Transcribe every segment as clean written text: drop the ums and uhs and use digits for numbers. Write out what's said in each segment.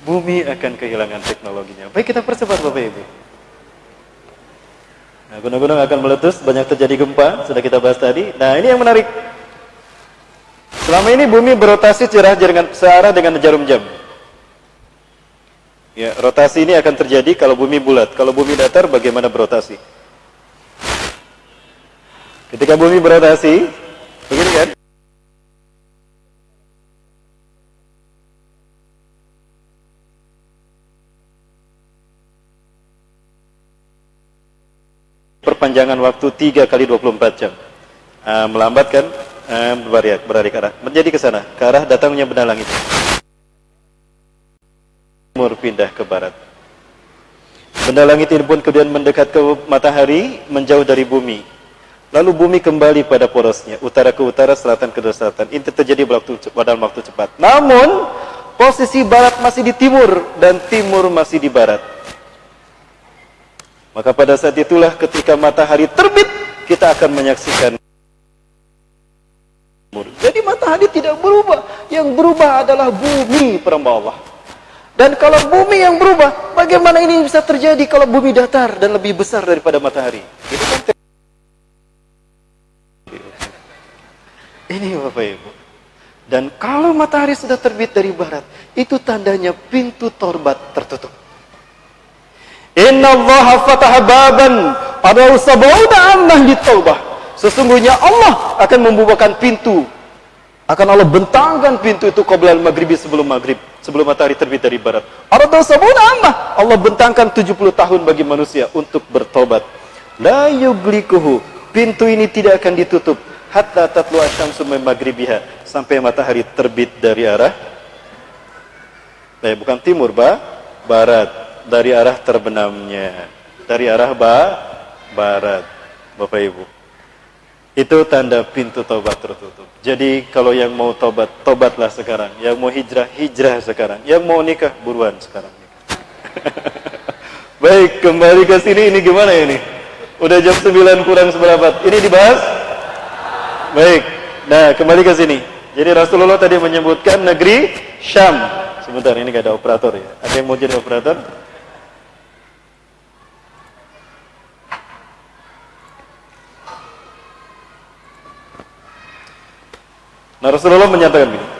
bumi akan kehilangan teknologinya. Baik, kita percepat Bapak Ibu. Nah, gunung-gunung akan meletus, banyak terjadi gempa, sudah kita bahas tadi. Nah, ini yang menarik. Selama ini bumi berotasi searah dengan jarum jam. Ya, rotasi ini akan terjadi kalau bumi bulat. Kalau bumi datar, bagaimana berotasi? Ketika bumi berotasi, begini kan? Perpanjangan waktu 3 kali 24 jam. Melambat kan? Berlari ke arah. Menjadi ke sana, ke arah datangnya benda langit. Timur pindah ke barat. Benda langit ini pun kemudian mendekat ke matahari, menjauh dari bumi. Lalu bumi kembali pada porosnya, utara ke utara, selatan ke selatan. Ini terjadi dalam waktu cepat. Namun, posisi barat masih di timur dan timur masih di barat. Maka pada saat itulah ketika matahari terbit, kita akan menyaksikan. Jadi matahari tidak berubah. Yang berubah adalah bumi, perhamba Allah. Dan kalau bumi yang berubah, bagaimana ini bisa terjadi kalau bumi datar dan lebih besar daripada matahari? Itu kan ini Bapak Ibu. Dan kalau matahari sudah terbit dari barat, itu tandanya pintu taubat tertutup. Inna Allah fataha baban pada sab'una ammah litaubah. Sesungguhnya Allah akan membukakan pintu. Akan Allah bentangkan pintu itu qoblal maghribi, sebelum maghrib, sebelum matahari terbit dari barat. Pada sab'una ammah, Allah bentangkan 70 tahun bagi manusia untuk bertobat. La yuglikuhu, pintu ini tidak akan ditutup hatta tatlu asyamsu min maghribiha, sampai matahari terbit dari arah bukan timur, barat. Dari arah terbenamnya, dari arah barat, Bapak Ibu. Itu tanda pintu taubat tertutup. Jadi kalau yang mau taubat, taubatlah sekarang. Yang mau hijrah, hijrah sekarang. Yang mau nikah, buruan sekarang nikah. Baik, kembali ke sini. Ini gimana ini? Udah jam 9 kurang seberapa? Ini dibahas? Baik. Nah, kembali ke sini. Jadi Rasulullah tadi menyebutkan negeri Syam. Sebentar, ini gak ada operator ya. Ada yang mau jadi operator? Nah, Rasulullah menyatakan begini.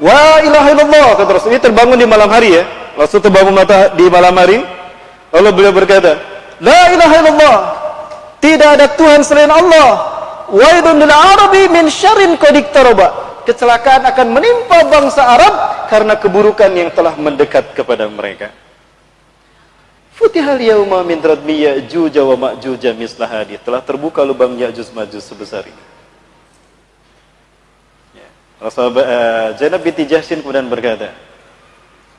Wa ilaha illallah, kata Rasul. Ini terbangun di malam hari ya. Rasul terbangun di malam hari. Lalu beliau berkata, La ilaha illallah, tidak ada Tuhan selain Allah. Waidun lil arabi min syarrin qad iqtaraba. Kecelakaan akan menimpa bangsa Arab karena keburukan yang telah mendekat kepada mereka. Futihal yauma min radmi Ya'juj wa Ma'juj mislahadi. Telah terbuka lubang Ya'juj Ma'juj sebesar ini. Zainab binti Jahsyin kemudian berkata,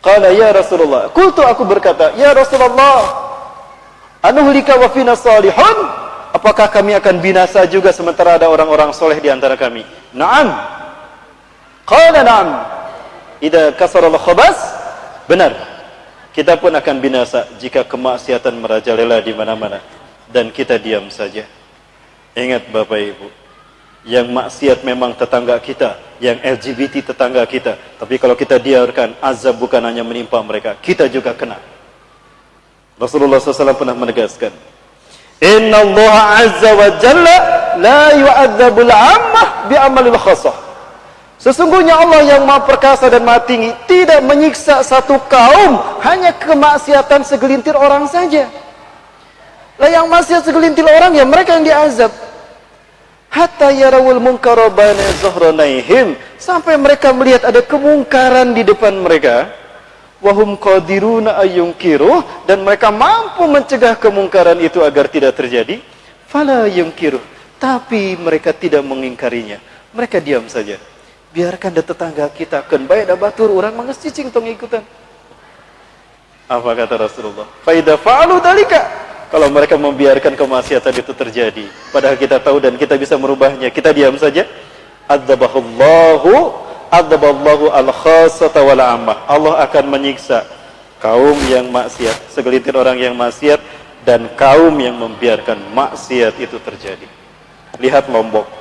Qala ya Rasulullah, qultu, aku berkata, ya Rasulullah, anuhlika wa fina salihun? Apakah kami akan binasa juga sementara ada orang-orang soleh di antara kami? Naam. Qala naam. Idza kasara al-khabas, benar. Kita pun akan binasa jika kemaksiatan merajalela di mana-mana dan kita diam saja. Ingat Bapak Ibu, yang maksiat memang tetangga kita, yang LGBT tetangga kita. Tapi kalau kita biarkan, azab bukan hanya menimpa mereka, kita juga kena. Rasulullah SAW pernah menegaskan, Inna Allah Azza wa Jalla la yu'adzabul ammah bi'amalil khasah. Sesungguhnya Allah yang maha perkasa dan maha tinggi tidak menyiksa satu kaum hanya kemaksiatan segelintir orang saja. Lah yang maksiat segelintir orang, ya mereka yang diazab. Hatta yarawul munkara baina zahranaihim, sampai mereka melihat ada kemungkaran di depan mereka. Wahum qadiruna ayyunkiruh, dan mereka mampu mencegah kemungkaran itu agar tidak terjadi. Fala yunkiruh, tapi mereka tidak mengingkarinya. Mereka diam saja. Biarkan ada tetangga kita kan baik dah batur orang mangas cicing tong ikutan. Apa kata Rasulullah? Fa idza fa'alu dalika, kalau mereka membiarkan kemaksiatan itu terjadi, padahal kita tahu dan kita bisa merubahnya, kita diam saja. Adzaballahu al-khassata wal 'ammah. Allah akan menyiksa kaum yang maksiat, segelintir orang yang maksiat dan kaum yang membiarkan maksiat itu terjadi. Lihat Lombok.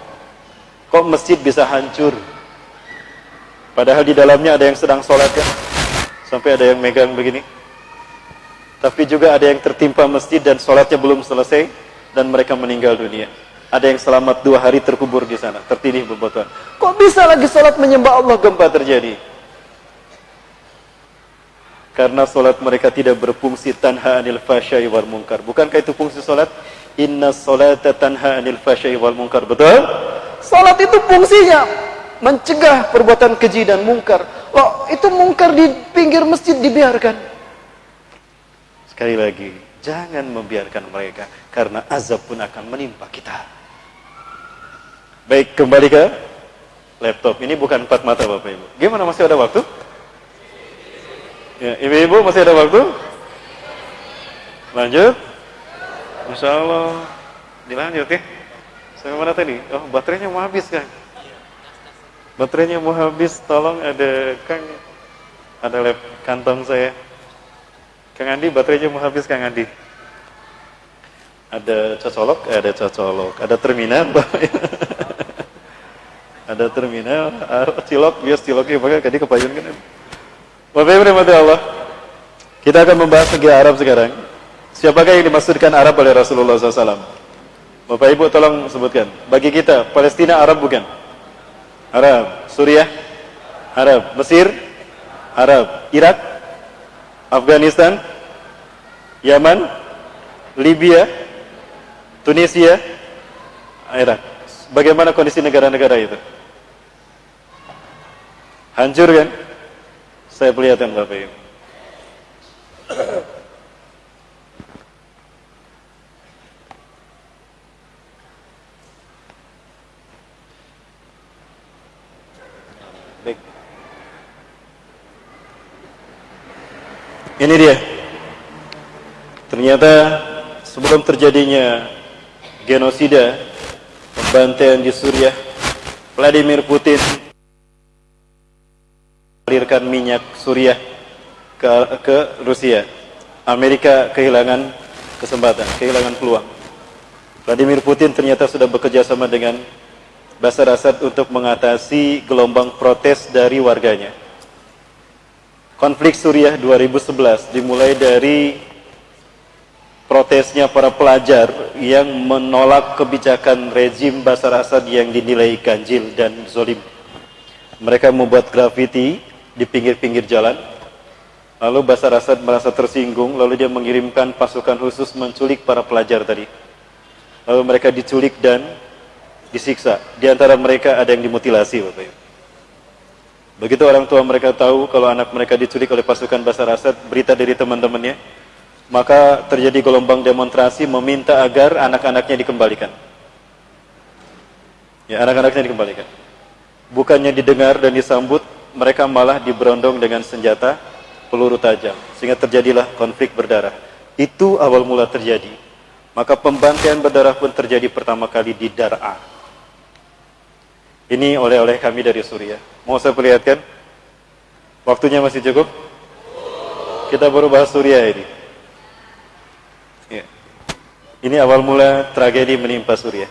Kok masjid bisa hancur? Padahal di dalamnya ada yang sedang sholat kan? Sampai ada yang megang begini. Tapi juga ada yang tertimpa masjid dan sholatnya belum selesai dan mereka meninggal dunia. Ada yang selamat 2 hari terkubur di sana, tertindih bebatuan. Kok bisa lagi sholat menyembah Allah gempa terjadi? Karena sholat mereka tidak berfungsi tanha anil fahsya'i wal munkar. Bukankah itu fungsi sholat? Inna sholata tanha anil fahsya'i wal munkar. Betul? Sholat itu fungsinya mencegah perbuatan keji dan mungkar. Loh, itu mungkar di pinggir masjid dibiarkan. Sekali lagi, jangan membiarkan mereka, karena azab pun akan menimpa kita. Baik, kembali ke laptop. Ini bukan 4 mata Bapak Ibu. Gimana, masih ada waktu? Ya, ibu-ibu masih ada waktu? Lanjut? Masya Allah. Dilanjut ya. Sampai mana tadi? Oh, baterainya mau habis kan? Baterainya mau habis, tolong ada Kang, ada lab kantong saya. Kang Andi, baterainya mau habis Kang Andi. Ada cocolok, ada terminal, ada terminal, cilok, bias ciloknya pakai tadi kepayun kan. Bapak Ibu rahmati Allah, kita akan membahas segi Arab sekarang. Siapakah yang dimaksudkan Arab oleh Rasulullah SAW? Bapak Ibu tolong sebutkan. Bagi kita, Palestina Arab bukan? Arab. Suriah? Arab. Mesir? Arab. Irak? Afghanistan? Yaman? Libya? Tunisia? Irak. Bagaimana kondisi negara-negara itu? Hancur kan? Saya perlihatkan Bapak Ibu. Baik. Ini dia. Ternyata sebelum terjadinya genosida, pembantaian di Suriah, Vladimir Putin mengalirkan minyak Suriah ke Rusia. Amerika kehilangan kesempatan, kehilangan peluang. Vladimir Putin ternyata sudah bekerja sama dengan Bashar Assad untuk mengatasi gelombang protes dari warganya. Konflik Suriah 2011 dimulai dari protesnya para pelajar yang menolak kebijakan rezim Bashar Assad yang dinilai ganjil dan zolim. Mereka membuat grafiti di pinggir-pinggir jalan. Lalu Bashar Assad merasa tersinggung, lalu dia mengirimkan pasukan khusus menculik para pelajar tadi. Lalu mereka diculik dan disiksa. Di antara mereka ada yang dimutilasi, Bapak Ibu. Begitu orang tua mereka tahu kalau anak mereka diculik oleh pasukan Bashar Assad, berita dari teman-temannya, maka terjadi gelombang demonstrasi meminta agar anak-anaknya dikembalikan. Ya, anak-anaknya dikembalikan. Bukannya didengar dan disambut, mereka malah diberondong dengan senjata peluru tajam, sehingga terjadilah konflik berdarah. Itu awal mula terjadi. Maka pembantaian berdarah pun terjadi pertama kali di Dar'a. Ini oleh-oleh kami dari Suriah. Mau saya perlihatkan? Waktunya masih cukup? Kita baru bahas Suriah ini. Ya. Ini awal mula tragedi menimpa Suriah.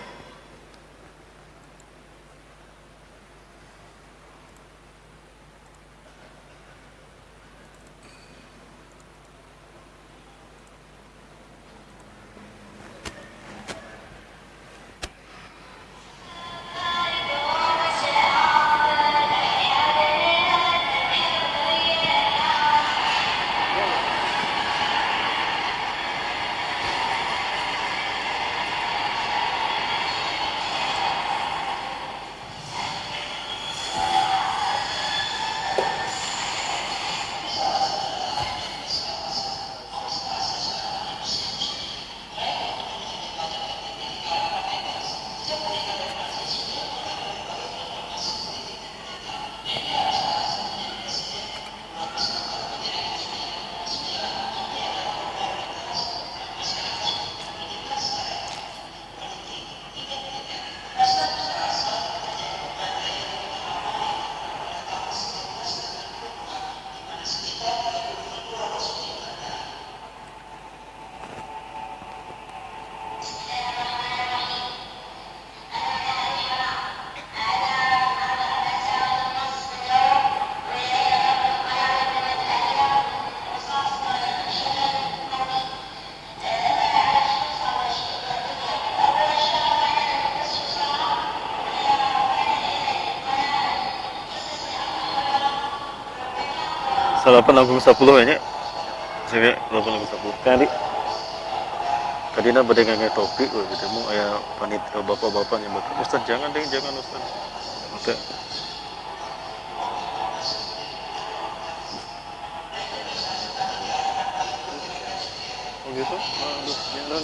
Salapan langkung 10 ini. Sige, salapan langkung 10. Kali. Kadina bade ngangai topik gitu mu aya panit bapak-bapak nyebut. Ustaz jangan deh, jangan Ustaz. Oke. Oh gitu? Aduh, jangan.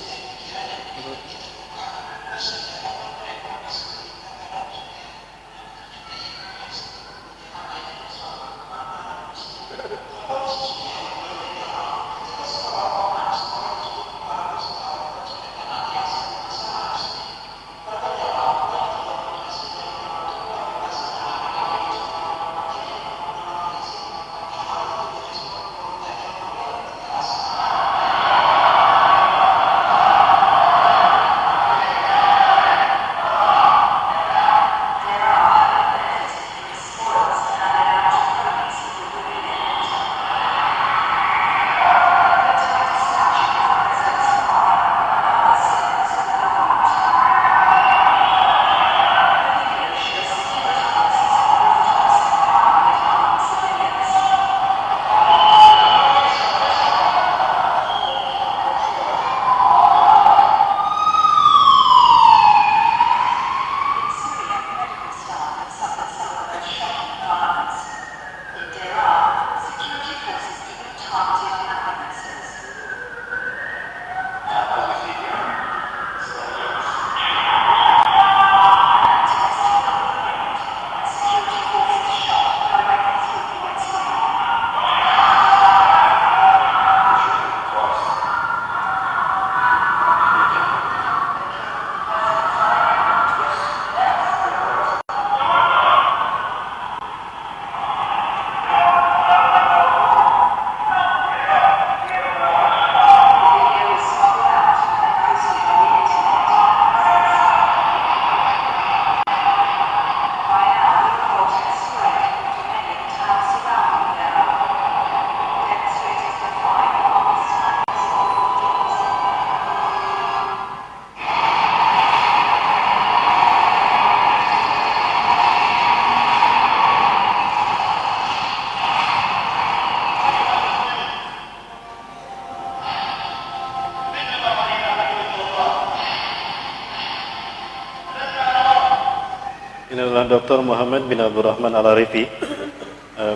Ini adalah Dr. Muhammad bin Abdul Rahman Al-Arifi.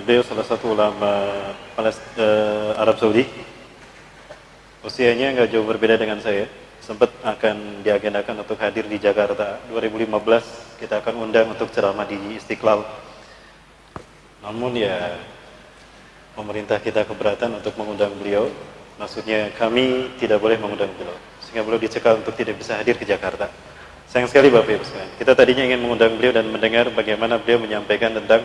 Beliau salah satu ulama Arab Saudi. Usianya nggak jauh berbeda dengan saya. Sempat akan diagendakan untuk hadir di Jakarta 2015. Kita akan undang untuk ceramah di Istiqlal. Namun ya pemerintah kita keberatan untuk mengundang beliau. Maksudnya kami tidak boleh mengundang beliau, sehingga beliau dicekal untuk tidak bisa hadir ke Jakarta. Sayang sekali Bapak Ibu sekalian. Kita tadinya ingin mengundang beliau dan mendengar bagaimana beliau menyampaikan tentang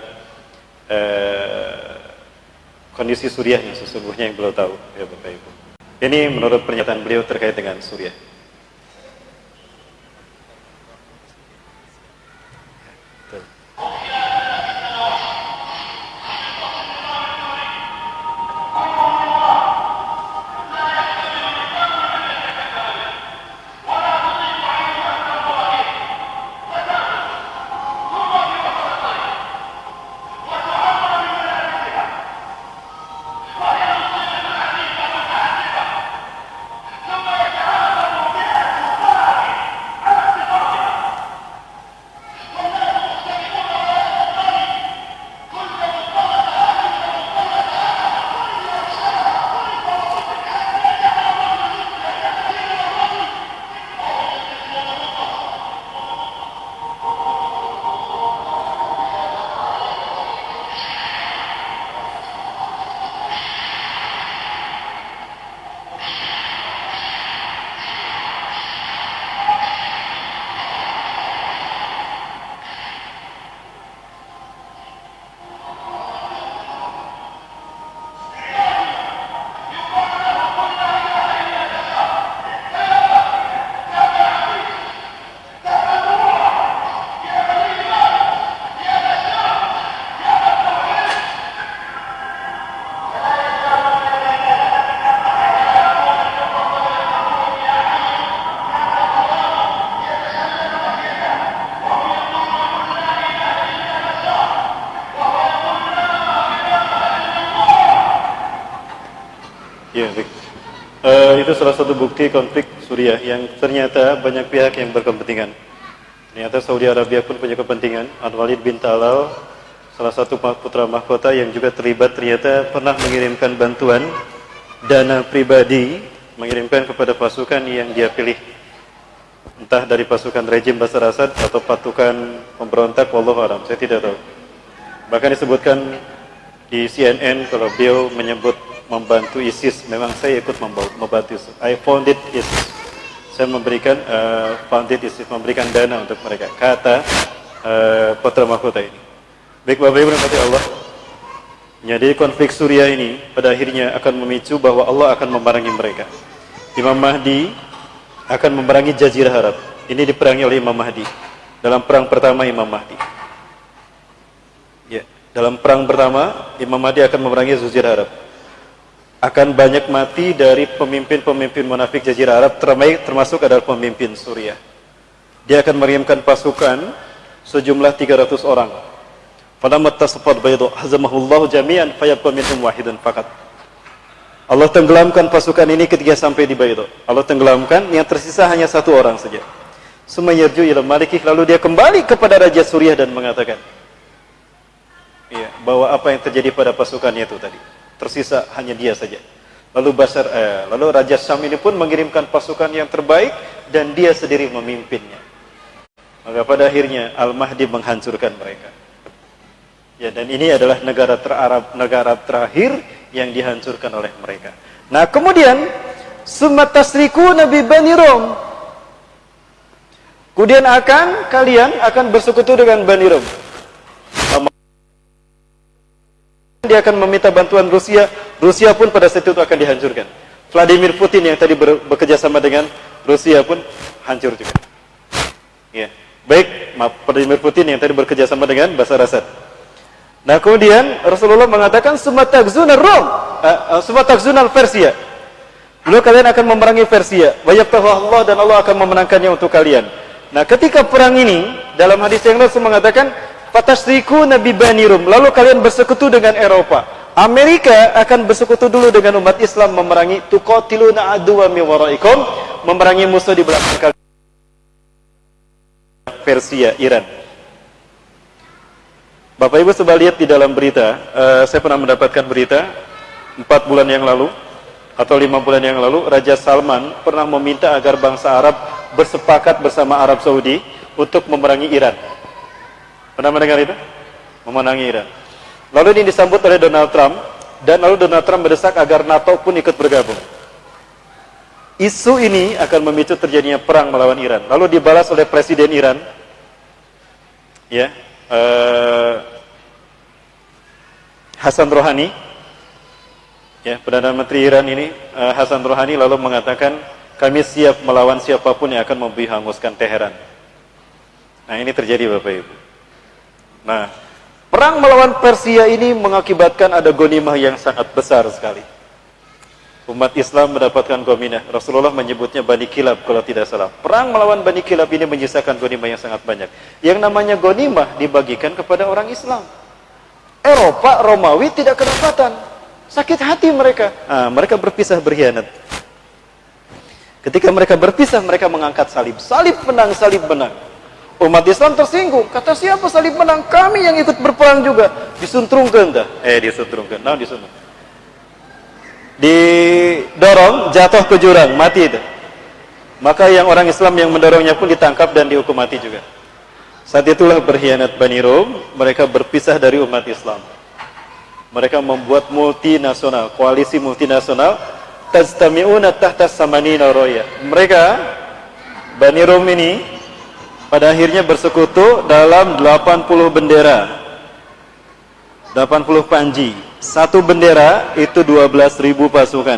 kondisi suriah yang sesungguhnya yang beliau tahu, ya Bapak Ibu. Ini menurut pernyataan beliau terkait dengan suriah. Itu salah satu bukti konflik Suriah yang ternyata banyak pihak yang berkepentingan. Ternyata Saudi Arabia pun punya kepentingan. Al-Walid bin Talal, salah satu putra mahkota yang juga terlibat, ternyata pernah mengirimkan bantuan dana pribadi, mengirimkan kepada pasukan yang dia pilih, entah dari pasukan rejim Bashar Assad atau pasukan pemberontak, wallahu a'lam, saya tidak tahu. Bahkan disebutkan di CNN kalau beliau menyebut membantu ISIS, memang saya ikut membantu ISIS. I founded ISIS. Saya memberikan founded ISIS, memberikan dana untuk mereka, kata putra mahkota ini. Baik Bapak Ibu dan Allah, jadi konflik Suriah ini pada akhirnya akan memicu bahwa Allah akan memerangi mereka. Imam Mahdi akan memerangi Jazirah Arab. Ini diperangi oleh Imam Mahdi dalam perang pertama Imam Mahdi. Ya, dalam perang pertama Imam Mahdi akan memerangi Jazirah Arab. Akan banyak mati dari pemimpin-pemimpin munafik Jazirah Arab, termasuk adalah pemimpin Suriah. Dia akan mengirimkan pasukan sejumlah 300 orang. Falamma tasafat baydu hazamahullahu jami'an fayabqa minhum wahidun faqat. Allah tenggelamkan pasukan ini ketika sampai di Baydo. Allah tenggelamkan, yang tersisa hanya satu orang saja. Sumayyarju ila malikih, lalu dia kembali kepada Raja Suriah dan mengatakan, iya, bahwa apa yang terjadi pada pasukannya itu tadi, tersisa hanya dia saja. Lalu lalu Raja Syam ini pun mengirimkan pasukan yang terbaik dan dia sendiri memimpinnya. Maka pada akhirnya Al-Mahdi menghancurkan mereka. Ya, dan ini adalah negara terakhir yang dihancurkan oleh mereka. Nah, kemudian sumatasrikuna bi Bani Rom. Kemudian kalian akan bersekutu dengan Bani Rom. Dia akan meminta bantuan Rusia. Rusia pun pada saat itu akan dihancurkan. Vladimir Putin yang tadi bekerja sama dengan Rusia pun hancur juga. Ya. Baik, Vladimir Putin yang tadi bekerja sama dengan Bashar Assad. Nah, kemudian Rasulullah mengatakan sumatakzunal Rom, sumatakzunal Persia. Lalu kalian akan memerangi Persia. Wa yaftahu Allah, dan Allah akan memenangkannya untuk kalian. Nah, ketika perang ini, dalam hadis yang Rasul mengatakan fatasrikuna bi Bani Rum, lalu kalian bersekutu dengan Eropa. Amerika akan bersekutu dulu dengan umat Islam memerangi tuqatiluna aduwwa min waraikum, memerangi musuh di belakang kalian. Persia, Iran. Bapak Ibu coba lihat di dalam berita, saya pernah mendapatkan berita 4 bulan yang lalu atau 5 bulan yang lalu, Raja Salman pernah meminta agar bangsa Arab bersepakat bersama Arab Saudi untuk memerangi Iran. Pernah mendengar itu? Memenangi Iran. Lalu ini disambut oleh Donald Trump, dan lalu Donald Trump mendesak agar NATO pun ikut bergabung. Isu ini akan memicu terjadinya perang melawan Iran. Lalu dibalas oleh Presiden Iran, ya, Hasan Rouhani, ya, Perdana Menteri Iran ini, Hasan Rouhani lalu mengatakan, kami siap melawan siapapun yang akan menghanguskan Teheran. Nah, ini terjadi Bapak Ibu. Nah, perang melawan Persia ini mengakibatkan ada ghanimah yang sangat besar sekali. Umat Islam mendapatkan ghanimah. Rasulullah menyebutnya Bani Kilab kalau tidak salah. Perang melawan Bani Kilab ini menyisakan ghanimah yang sangat banyak. Yang namanya ghanimah dibagikan kepada orang Islam. Eropa, Romawi tidak kedapatan. Sakit hati mereka. Mereka berpisah berkhianat. Ketika mereka berpisah, mereka mengangkat salib. Salib menang, salib menang. Umat Islam tersinggung. Kata siapa salib menang? Kami yang ikut berperang juga. Disuntrungkan dah. Disuntrungkan. Nah, disuntrungkan. Didorong, jatuh ke jurang, mati itu. Maka yang orang Islam yang mendorongnya pun ditangkap dan dihukum mati juga. Saat itulah berkhianat Bani Rum, mereka berpisah dari umat Islam. Mereka membuat multinasional, koalisi multinasional, tajtami'una tahta samanina roya. Mereka, Bani Rum ini, pada akhirnya bersekutu dalam 80 bendera, 80 panji. Satu bendera itu 12.000 pasukan.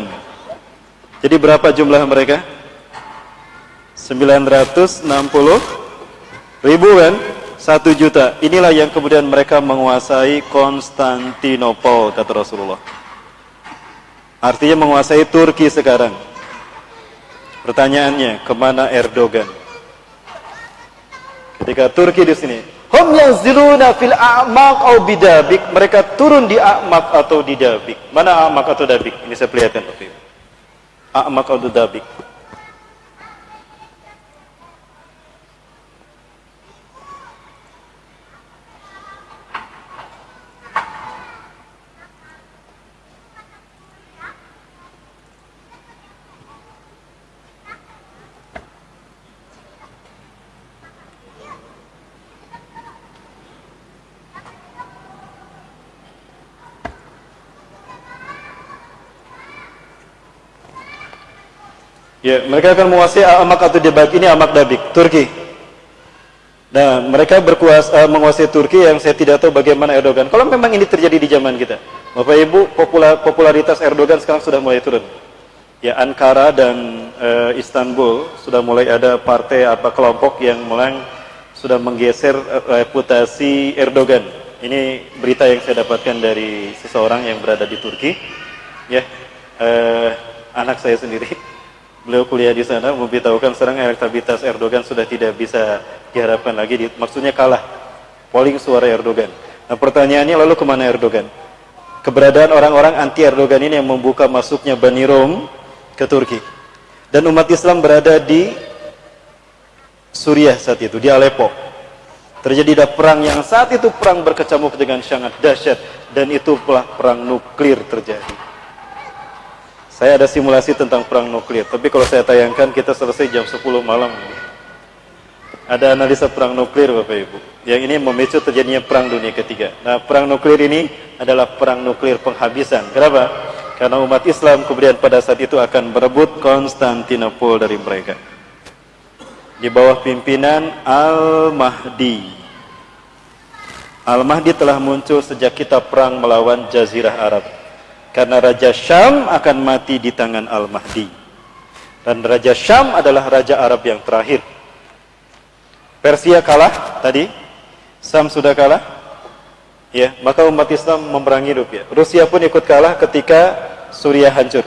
Jadi berapa jumlah mereka? 960.000 kan? 1 juta. Inilah yang kemudian mereka menguasai Konstantinopel, kata Rasulullah. Artinya menguasai Turki sekarang. Pertanyaannya, kemana Erdogan? Ketika Turki di sini, hum yanziluna fil a'maq au bidabik, mereka turun di a'maq atau di dabik. Mana a'maq atau dabik? Ini saya perlihatkan Bapak Ibu. A'maq ad-Dabik. Ya, mereka akan menguasai A'maq ad-Dabik. Ini A'maq Dabik, Turki. Nah, mereka menguasai Turki yang saya tidak tahu bagaimana Erdogan. Kalau memang ini terjadi di zaman kita, Bapak Ibu, popularitas Erdogan sekarang sudah mulai turun. Ya, Ankara dan Istanbul sudah mulai ada partai kelompok yang mulai sudah menggeser reputasi Erdogan. Ini berita yang saya dapatkan dari seseorang yang berada di Turki. Ya, anak saya sendiri. Beliau kuliah di sana, memberitahukan sekarang elektabilitas Erdogan sudah tidak bisa diharapkan lagi, maksudnya kalah polling suara Erdogan. Nah, pertanyaannya lalu kemana Erdogan? Keberadaan orang-orang anti Erdogan ini yang membuka masuknya Bani Rom ke Turki. Dan umat Islam berada di Suriah saat itu, di Aleppo. Terjadi perang yang saat itu perang berkecamuk dengan sangat dahsyat, dan itu pula perang nuklir terjadi. Saya ada simulasi tentang perang nuklir, tapi kalau saya tayangkan kita selesai jam 10 malam. Ada analisa perang nuklir Bapak Ibu. Yang ini memicu terjadinya perang dunia ketiga. Nah, perang nuklir ini adalah perang nuklir penghabisan. Kenapa? Karena umat Islam kemudian pada saat itu akan berebut Konstantinopel dari mereka. Di bawah pimpinan Al-Mahdi. Al-Mahdi telah muncul sejak kita perang melawan Jazirah Arab. Karena Raja Syam akan mati di tangan Al-Mahdi. Dan Raja Syam adalah Raja Arab yang terakhir. Persia kalah tadi, Syam sudah kalah. Ya, maka umat Islam memerangi Rusia. Rusia pun ikut kalah ketika Suriah hancur.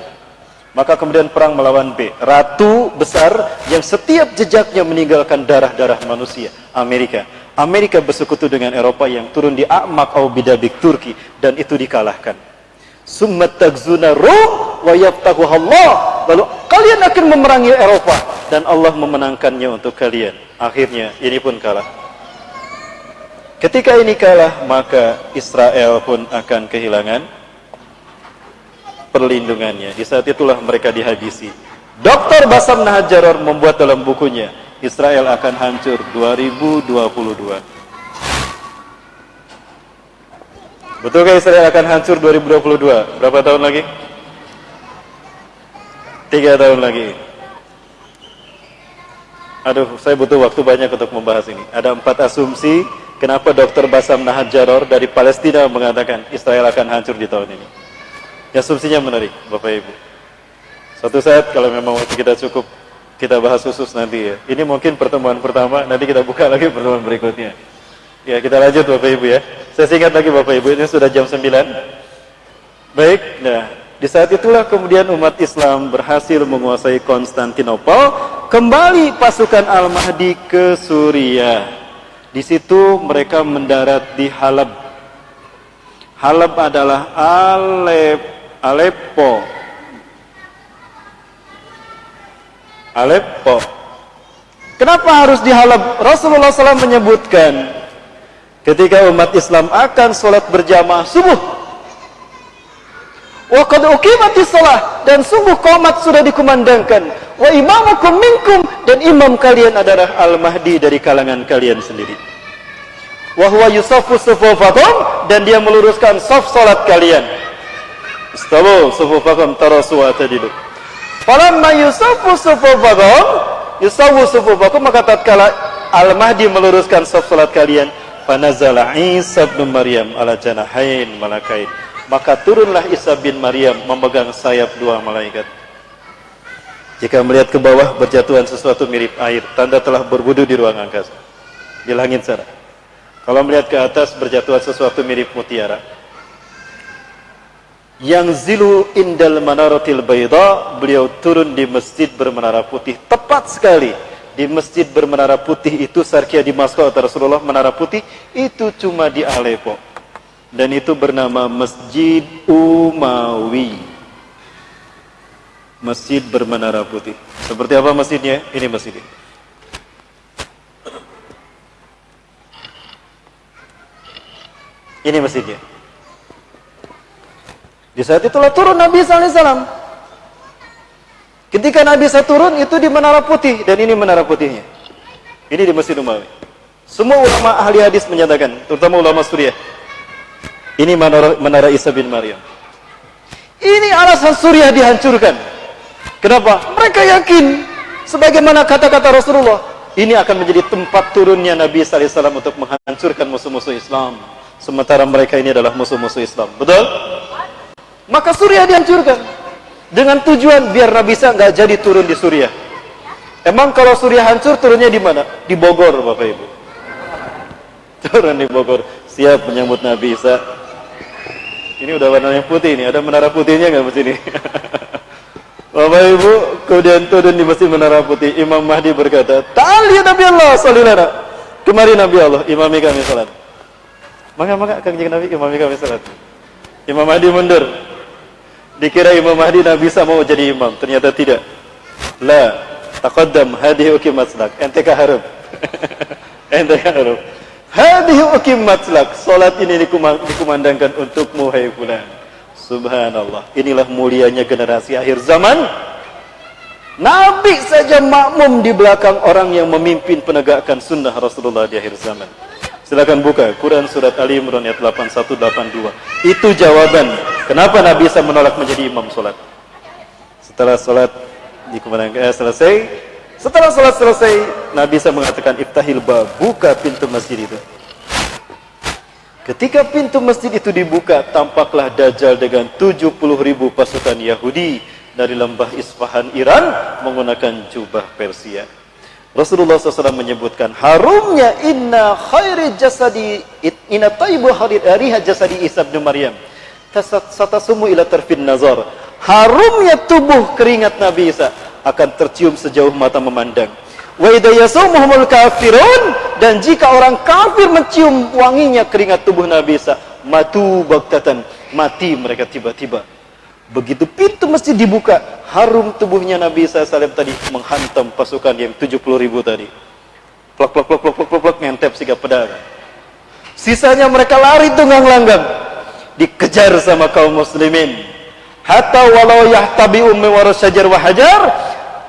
Maka kemudian perang melawan B, ratu besar yang setiap jejaknya meninggalkan darah-darah manusia, Amerika. Amerika bersekutu dengan Eropa yang turun di A'maq ad-Dabik Turki, dan itu dikalahkan. Summa tagzuna Rum wa yaftahuha Allah. Lalu kalian akan memerangi Eropa dan Allah memenangkannya untuk kalian. Akhirnya ini pun kalah. Ketika ini kalah, maka Israel pun akan kehilangan perlindungannya. Di saat itulah mereka dihabisi. Dr. Bassam Nahjar membuat dalam bukunya, Israel akan hancur 2022. Betulkah Israel akan hancur 2022? Berapa tahun lagi? 3 tahun lagi. Aduh, saya butuh waktu banyak untuk membahas ini. Ada 4 asumsi kenapa Dr. Bassam Nahjar dari Palestina mengatakan Israel akan hancur di tahun ini. Asumsinya menarik, Bapak Ibu. Suatu saat kalau memang waktu kita cukup, kita bahas khusus nanti ya. Ini mungkin pertemuan pertama, nanti kita buka lagi pertemuan berikutnya. Ya, kita lanjut Bapak Ibu ya. Saya singkat lagi Bapak Ibu, ini sudah jam 9. Baik, nah di saat itulah kemudian umat Islam berhasil menguasai Konstantinopel. Kembali pasukan Al-Mahdi ke Suriah. Di situ mereka mendarat di Halab. Halab adalah Aleppo. Kenapa harus di Halab? Rasulullah SAW menyebutkan ketika umat Islam akan sholat berjamaah subuh, wa qad uqimatis shalah, dan subuh qomat sudah dikumandangkan, wa imamukum minkum, dan imam kalian adalah Al-Mahdi dari kalangan kalian sendiri, wa huwa yusaffu sufufakum, dan dia meluruskan saf salat kalian. Istawu sufufakum tarasu wa tadilu. Falamma yusaffu sufufakum, maka tatkala Al-Mahdi meluruskan saf salat kalian, fanazala Isa bin Maryam ala janahain malakain, maka turunlah Isa bin Maryam memegang sayap 2 malaikat. Jika melihat ke bawah berjatuhan sesuatu mirip air, tanda telah berwudu di ruang angkasa, di langit sana. Kalau melihat ke atas berjatuhan sesuatu mirip mutiara. Yang zilu indal manaratil bayda, beliau turun di masjid bermenara putih. Tepat sekali di masjid bermenara putih itu, Sarkia di Moskow atau Rasulullah, menara putih itu cuma di Aleppo, dan itu bernama Masjid Umawi. Masjid bermenara putih. Seperti apa masjidnya? Ini masjidnya. Ini masjidnya. Di saat itulah turun Nabi SAW. Ketika Nabi SAW turun, itu di menara putih. Dan ini menara putihnya. Ini di Masjid Umawi. Semua ulama ahli hadis menyatakan, terutama ulama Suriah, ini menara Isa bin Maryam. Ini alasan Suriah dihancurkan. Kenapa? Mereka yakin, sebagaimana kata-kata Rasulullah, ini akan menjadi tempat turunnya Nabi SAW untuk menghancurkan musuh-musuh Islam. Sementara mereka ini adalah musuh-musuh Islam. Betul? Maka Suriah dihancurkan. Dengan tujuan biar Nabi Isa nggak jadi turun di Suriah. Emang kalau Suriah hancur, turunnya di mana? Di Bogor, Bapak Ibu. Turun di Bogor. Siap menyambut Nabi Isa. Ini udah warnanya putih nih. Ada menara putihnya nggak masjid ini? Bapak Ibu, kemudian turun di Masjid Menara Putih. Imam Mahdi berkata, "Ta'al ya Nabi Allah, salilana." Kemari Nabi Allah, imami kami salat. Maka kanjeng Nabi imami kami salat. Imam Mahdi mundur. Dikira Imam Mahdi Nabi Isa mau jadi imam, ternyata tidak. La, taqaddam hadhihi uqimat salak. Ente kaharep. Ente kaharep. Hadhihi uqimat salak. Salat ini dikumandangkan untukmu hai fulan. Subhanallah, inilah mulianya generasi akhir zaman. Nabi saja makmum di belakang orang yang memimpin penegakan sunnah Rasulullah di akhir zaman. Silakan buka Quran surat Ali Imran ayat 81-82. Itu jawaban kenapa Nabi Isa menolak menjadi imam solat. Setelah solat dikumandangkan selesai, setelah solat selesai, Nabi Isa mengatakan iftahil bab, buka pintu masjid itu. Ketika pintu masjid itu dibuka, tampaklah Dajjal dengan 70.000 pasukan Yahudi dari lembah Isfahan, Iran, menggunakan jubah Persia. Rasulullah SAW menyebutkan, harumnya inna khairi jasadi, inna taibu hariha jasadi Isa bin Maryam, satasumu ila tarfin nazar. Harumnya tubuh keringat Nabi Isa akan tercium sejauh mata memandang. Wa idza yasumuhumul kafirun, dan jika orang kafir mencium wanginya keringat tubuh Nabi Isa, matu baktatan, mati mereka tiba-tiba. Begitu pintu masjid dibuka, harum tubuhnya Nabi Isa SAW tadi menghantam pasukan yang 70.000 tadi. Plak plak plak plak plak plak, plak ngentep siga pedang. Sisanya mereka lari tunggang langgang, dikejar sama kaum muslimin. Hatta walau yahtabi'um min waras syajar wa hajar,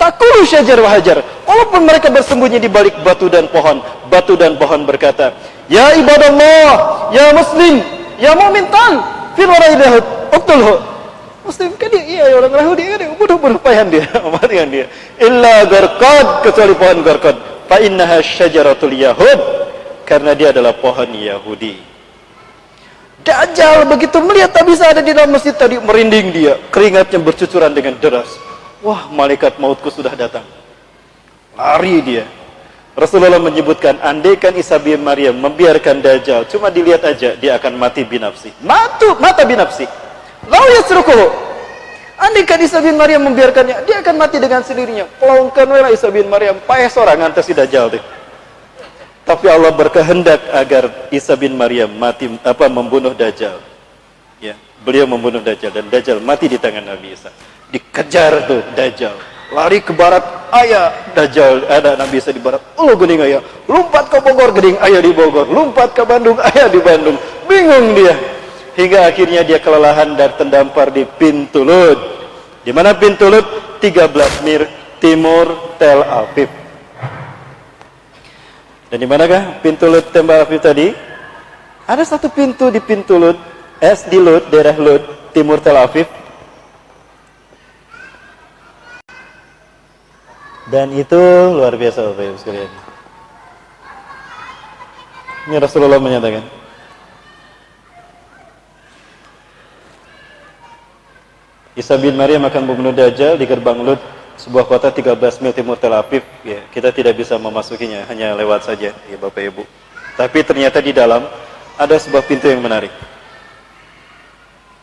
takulu syajar wa hajar. Walaupun mereka bersembunyi di balik batu dan pohon berkata, "Ya ibadallah, ya muslim, ya mu'min tal, fil wara'i lahud, uqtulhu." Muslim kan dia, iya orang Yahudi kan dia bunuh payan dia, matikan dia. Illa garqad, kecuali pohon garqad. Fa innaha syajaratul yahud, karena dia adalah pohon Yahudi. Dajjal begitu melihat Nabi Isa ada di dalam masjid tadi, merinding dia, keringatnya bercucuran dengan deras. Wah, malaikat mautku sudah datang. Lari dia. Rasulullah menyebutkan, andaikan Isa bin Maryam membiarkan Dajjal, cuma dilihat aja, dia akan mati binafsi. Mata binafsi. Lau yasrukuhu. Andaikan Isa bin Maryam membiarkannya, dia akan mati dengan sendirinya. Pelongkan wela Isa bin Maryam, payah seorang ngantes si Dajjal deh. Tapi Allah berkehendak agar Isa bin Maryam membunuh Dajjal. Ya, beliau membunuh Dajjal dan Dajjal mati di tangan Nabi Isa. Dikejar tuh Dajjal, lari ke barat, ayah Dajjal, ada Nabi Isa di barat, gening ayah, lompat ke Bogor, gening ayah di Bogor, lompat ke Bandung, ayah di Bandung, bingung dia, hingga akhirnya dia kelelahan dan terdampar di pintu Lud. Di mana pintu Lud? 13 mil timur Tel Aviv. Dan di manakah pintu Lud Tel Aviv tadi? Ada satu pintu di pintu Lud, di Lud, daerah Lud, timur Tel Aviv. Dan itu luar biasa Bapak Ibu sekalian. Ini Rasulullah menyatakan, Isa bin Maryam akan membunuh Dajjal di gerbang Lud, sebuah kota 13 mil timur Tel Aviv. Ya, kita tidak bisa memasukinya, hanya lewat saja ya Bapak Ibu. Tapi ternyata di dalam ada sebuah pintu yang menarik.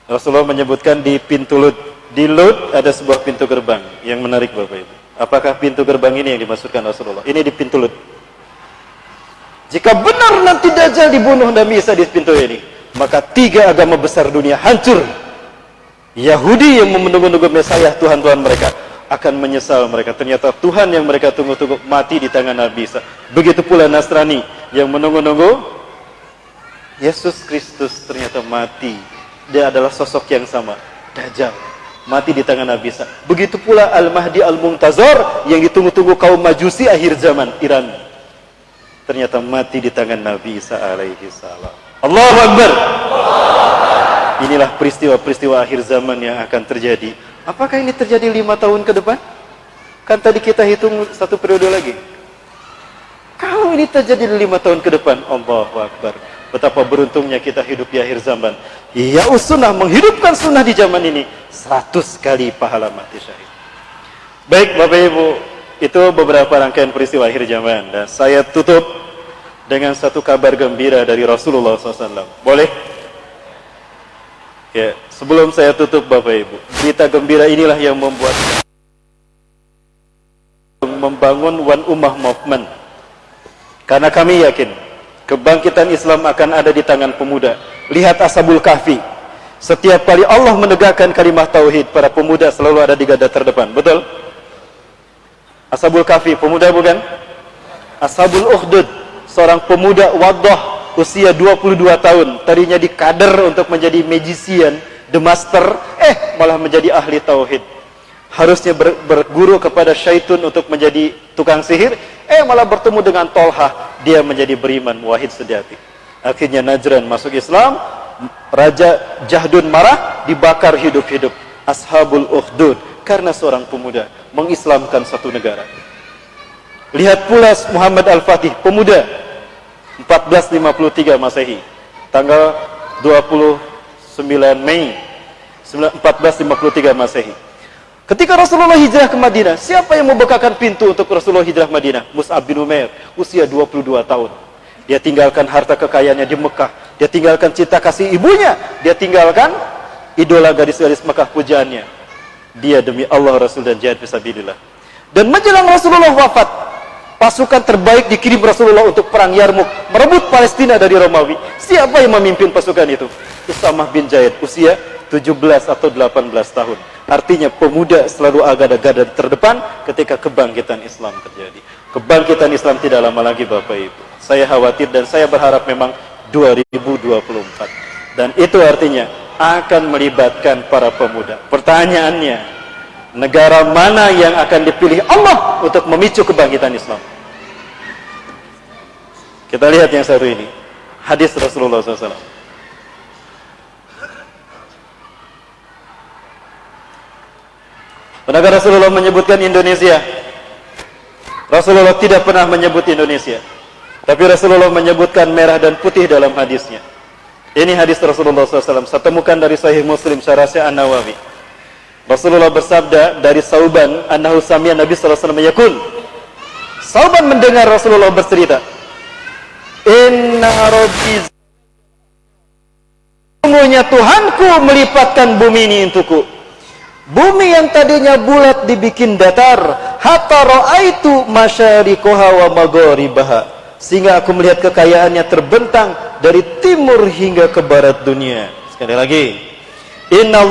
Rasulullah menyebutkan di pintu Lud, di Lud ada sebuah pintu gerbang yang menarik Bapak Ibu. Apakah pintu gerbang ini yang dimaksudkan Rasulullah? Ini di pintu Lud. Jika benar nanti Dajjal dibunuh Nabi Isa di pintu ini, maka 3 agama besar dunia hancur. Yahudi yang menunggu-nunggu Mesias Tuhan-Tuhan mereka akan menyesal mereka. Ternyata Tuhan yang mereka tunggu-tunggu mati di tangan Nabi Isa. Begitu pula Nasrani yang menunggu-nunggu Yesus Kristus ternyata mati. Dia adalah sosok yang sama, Dajjal, mati di tangan Nabi Isa. Begitu pula Al-Mahdi Al-Muntazar yang ditunggu-tunggu kaum Majusi akhir zaman Iran, ternyata mati di tangan Nabi Isa alaihi salam. Allahu Akbar. Inilah peristiwa-peristiwa akhir zaman yang akan terjadi. Apakah ini terjadi 5 tahun ke depan? Kan tadi kita hitung 1 periode lagi. Kalau ini terjadi 5 tahun ke depan, Allahu Akbar. Betapa beruntungnya kita hidup di akhir zaman. Ya sunnah, menghidupkan sunnah di zaman ini 100 kali pahala mati syahid. Baik Bapak Ibu, itu beberapa rangkaian peristiwa akhir zaman. Dan saya tutup dengan satu kabar gembira dari Rasulullah SAW. Boleh? Ya, sebelum saya tutup Bapak Ibu, berita gembira inilah yang membangun One Ummah Movement. Karena kami yakin kebangkitan Islam akan ada di tangan pemuda. Lihat Ashabul Kahfi. Setiap kali Allah menegakkan kalimat tauhid, para pemuda selalu ada di garda terdepan. Betul? Ashabul Kahfi, pemuda bukan? Ashabul Ukhdud, seorang pemuda Waddah, usia 22 tahun, tadinya dikader untuk menjadi magician, the master, malah menjadi ahli tauhid. Harusnya berguru kepada syaitun untuk menjadi tukang sihir, malah bertemu dengan Tolha, dia menjadi beriman, wahid sejati. Akhirnya Najran masuk Islam, Raja Jahdun marah, dibakar hidup-hidup. Ashabul Ukhdud, karena seorang pemuda mengislamkan satu negara. Lihat pula Muhammad Al-Fatih, pemuda, 1453 Masehi, tanggal 29 Mei 1453 Masehi. Ketika Rasulullah hijrah ke Madinah, siapa yang membukakan pintu untuk Rasulullah hijrah ke Madinah? Mus'ab bin Umair, usia 22 tahun. Dia tinggalkan harta kekayaannya di Mekah, dia tinggalkan cinta kasih ibunya, dia tinggalkan idola gadis-gadis Mekah pujaannya. Dia demi Allah, Rasul, dan jihad fisabilillah. Dan menjelang Rasulullah wafat, pasukan terbaik dikirim Rasulullah untuk perang Yarmuk, merebut Palestina dari Romawi. Siapa yang memimpin pasukan itu? Usamah bin Zaid, usia 17 atau 18 tahun. Artinya pemuda selalu ada garda terdepan ketika kebangkitan Islam terjadi. Kebangkitan Islam tidak lama lagi Bapak Ibu. Saya khawatir dan saya berharap memang 2024. Dan itu artinya akan melibatkan para pemuda. Pertanyaannya, negara mana yang akan dipilih Allah untuk memicu kebangkitan Islam? Kita lihat yang satu ini, hadis Rasulullah SAW. Pernahkah Rasulullah menyebutkan Indonesia? Rasulullah tidak pernah menyebut Indonesia, tapi Rasulullah menyebutkan merah dan putih dalam hadisnya. Ini hadis Rasulullah SAW. Saya temukan dari Sahih Muslim, Syarah An-Nawawi. Rasulullah bersabda dari Sauban, annahu sami'a Nabi SAW yaqul. Sauban mendengar Rasulullah bercerita, inna rabbi, sungguhnya Tuhanku melipatkan bumi ini untukku. Bumi yang tadinya bulat dibikin datar, hatta ra'aitu masyariqaha wa magharibaha, sehingga aku melihat kekayaannya terbentang dari timur hingga ke barat dunia. Sekali lagi, inna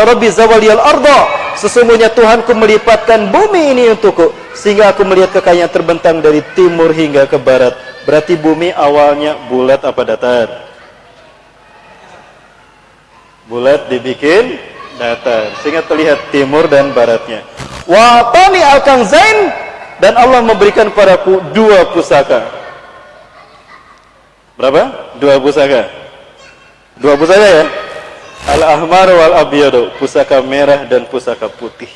rabbi zawaliyal arda, sesungguhnya Tuhanku melipatkan bumi ini untukku, sehingga aku melihat kekayaan terbentang dari timur hingga ke barat. Berarti bumi awalnya bulat apa datar? Bulat dibikin datar, sehingga terlihat timur dan baratnya. Wa tani al-kanzain, dan Allah memberikan padaku 2 pusaka. Berapa? 2 pusaka. 2 pusaka ya? Al-ahmar wal abyadu, pusaka merah dan pusaka putih.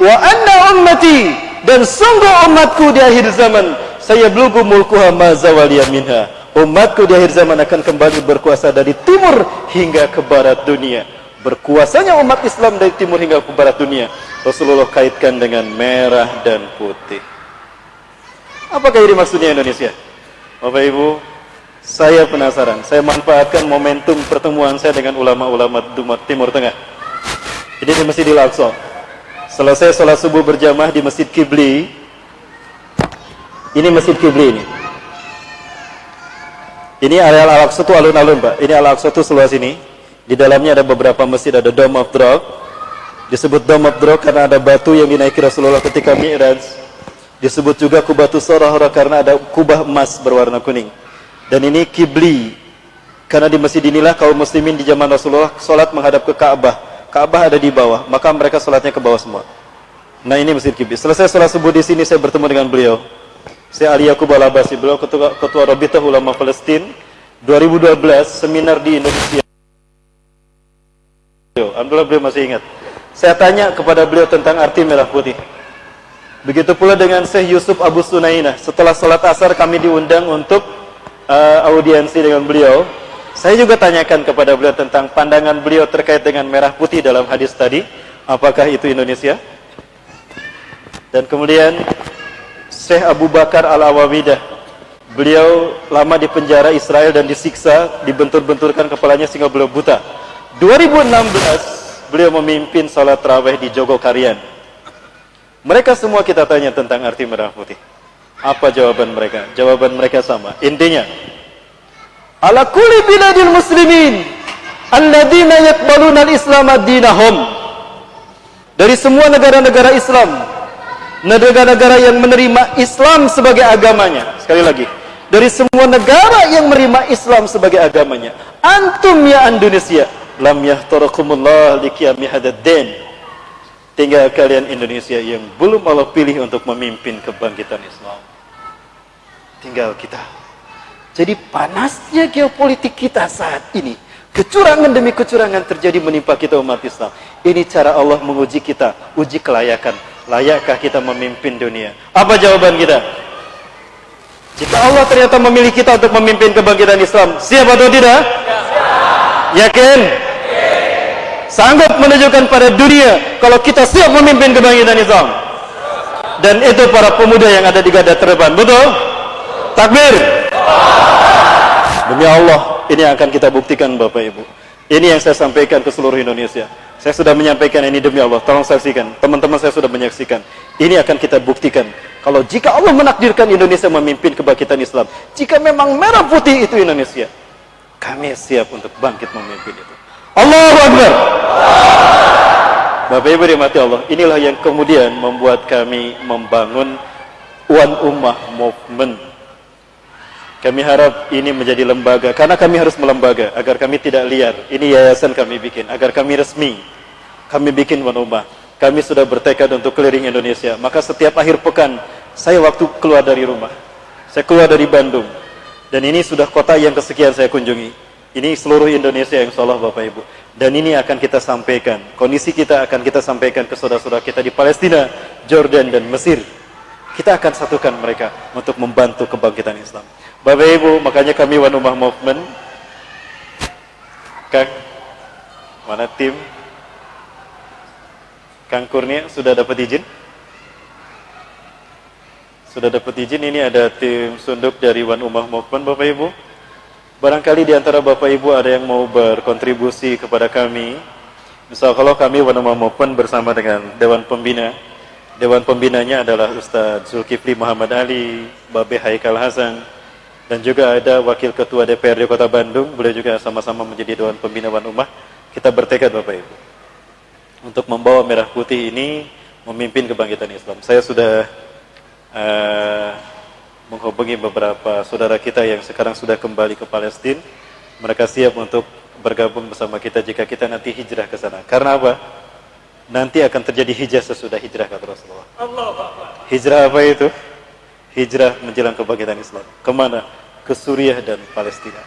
Wa anna ummati, dan sungguh umatku di akhir zaman, saya belughu mulkuha ma zawaliya minha. Umatku di akhir zaman akan kembali berkuasa dari timur hingga ke barat dunia. Berkuasanya umat Islam dari timur hingga ke barat dunia, Rasulullah kaitkan dengan merah dan putih. Apakah ini maksudnya Indonesia? Bapak Ibu, saya penasaran. Saya manfaatkan momentum pertemuan saya dengan ulama-ulama Timur Tengah. Ini di Masjidil Aqsa. Selesai sholat subuh berjamaah di Masjid Qibli. Ini Masjid Qibli ini. Ini area Al-Aqsa itu alun-alun Pak. Ini Al-Aqsa itu seluas ini. Di dalamnya ada beberapa masjid, ada Dome of the Rock. Disebut Dome of the Rock karena ada batu yang dinaiki Rasulullah ketika Mi'raj. Disebut juga Qubatus Sorahra karena ada kubah emas berwarna kuning. Dan ini kibli, karena di masjid inilah kaum muslimin di zaman Rasulullah sholat menghadap ke Ka'bah. Ka'bah ada di bawah, maka mereka sholatnya ke bawah semua. Nah, ini masjid kibli. Selesai sholat subuh di sini, saya bertemu dengan beliau. Saya Ali Yaqub Al-Abasi, beliau ketua Rabitah Ulama Palestin. 2012 seminar di Indonesia. Alhamdulillah beliau masih ingat. Saya tanya kepada beliau tentang arti merah putih. Begitu pula dengan Syekh Yusuf Abu Sunainah. Setelah sholat asar kami diundang untuk audiensi dengan beliau. Saya juga tanyakan kepada beliau tentang pandangan beliau terkait dengan merah putih dalam hadis tadi. Apakah itu Indonesia? Dan kemudian Syekh Abu Bakar Al-Awawidah. Beliau lama di penjara Israel dan disiksa, dibentur-benturkan kepalanya sehingga beliau buta. 2016 beliau memimpin salat tarawih di Jogokarian. Mereka semua kita tanya tentang arti merah putih. Apa jawaban mereka? Jawaban mereka sama. Intinya, ala kulli biladil muslimin alladzina yaqbaluna al-islam ad-dinahum. Dari semua negara-negara Islam, negara-negara yang menerima Islam sebagai agamanya. Sekali lagi, dari semua negara yang menerima Islam sebagai agamanya, antum ya Indonesia, lam yahtarakumullah liqiyami hadzal din. Tinggal kalian Indonesia yang belum Allah pilih untuk memimpin kebangkitan Islam. Tinggal kita. Jadi panasnya geopolitik kita saat ini, kecurangan demi kecurangan terjadi menimpa kita umat Islam. Ini cara Allah menguji kita, uji kelayakan. Layakkah kita memimpin dunia? Apa jawaban kita? Jika Allah ternyata memilih kita untuk memimpin kebangkitan Islam, siap atau tidak? Yakin? Sanggup menunjukkan pada dunia kalau kita siap memimpin kebangkitan Islam. Dan itu para pemuda yang ada di garda terdepan. Betul? Takbir. Demi Allah, ini akan kita buktikan Bapak Ibu. Ini yang saya sampaikan ke seluruh Indonesia. Saya sudah menyampaikan ini demi Allah. Tolong saksikan. Teman-teman saya sudah menyaksikan. Ini akan kita buktikan. Kalau jika Allah menakdirkan Indonesia memimpin kebangkitan Islam, jika memang merah putih itu Indonesia, kami siap untuk bangkit memimpin itu. Allahu Akbar. Bapak Ibu dirahmati Allah, inilah yang kemudian membuat kami membangun One Ummah Movement. Kami harap ini menjadi lembaga, karena kami harus melembaga agar kami tidak liar. Ini yayasan kami bikin, agar kami resmi. Kami bikin One Ummah. Kami sudah bertekad untuk keliling Indonesia. Maka setiap akhir pekan, saya waktu keluar dari rumah. Saya keluar dari Bandung. Dan ini sudah kota yang kesekian saya kunjungi. Ini seluruh Indonesia yang insya Allah Bapak Ibu. Dan ini akan kita sampaikan. Kondisi kita akan kita sampaikan ke saudara-saudara kita di Palestina, Jordan, dan Mesir. Kita akan satukan mereka untuk membantu kebangkitan Islam. Bapak Ibu, makanya kami One Ummah Movement. Kang, mana tim? Kang Kurnia sudah dapat izin? Sudah dapat izin. Ini ada tim sunduk dari One Ummah Movement Bapak Ibu. Barangkali di antara Bapak Ibu ada yang mau berkontribusi kepada kami. Misal kalau kami One Ummah Movement bersama dengan Dewan Pembina. Dewan Pembinanya adalah Ustadz Zulkifli Muhammad Ali, Babe Haikal Hasan, dan juga ada Wakil Ketua DPRD Kota Bandung. Beliau juga sama-sama menjadi Dewan Pembina One Ummah. Kita bertekad Bapak Ibu untuk membawa merah putih ini memimpin kebangkitan Islam. Saya sudah menghubungi beberapa saudara kita yang sekarang sudah kembali ke Palestina. Mereka siap untuk bergabung bersama kita jika kita nanti hijrah ke sana. Karena apa? Nanti akan terjadi hijrah sesudah hijrah kata Rasulullah. Hijrah apa itu? Hijrah menjelang kebangkitan Islam. Kemana? Ke Suriah dan Palestina.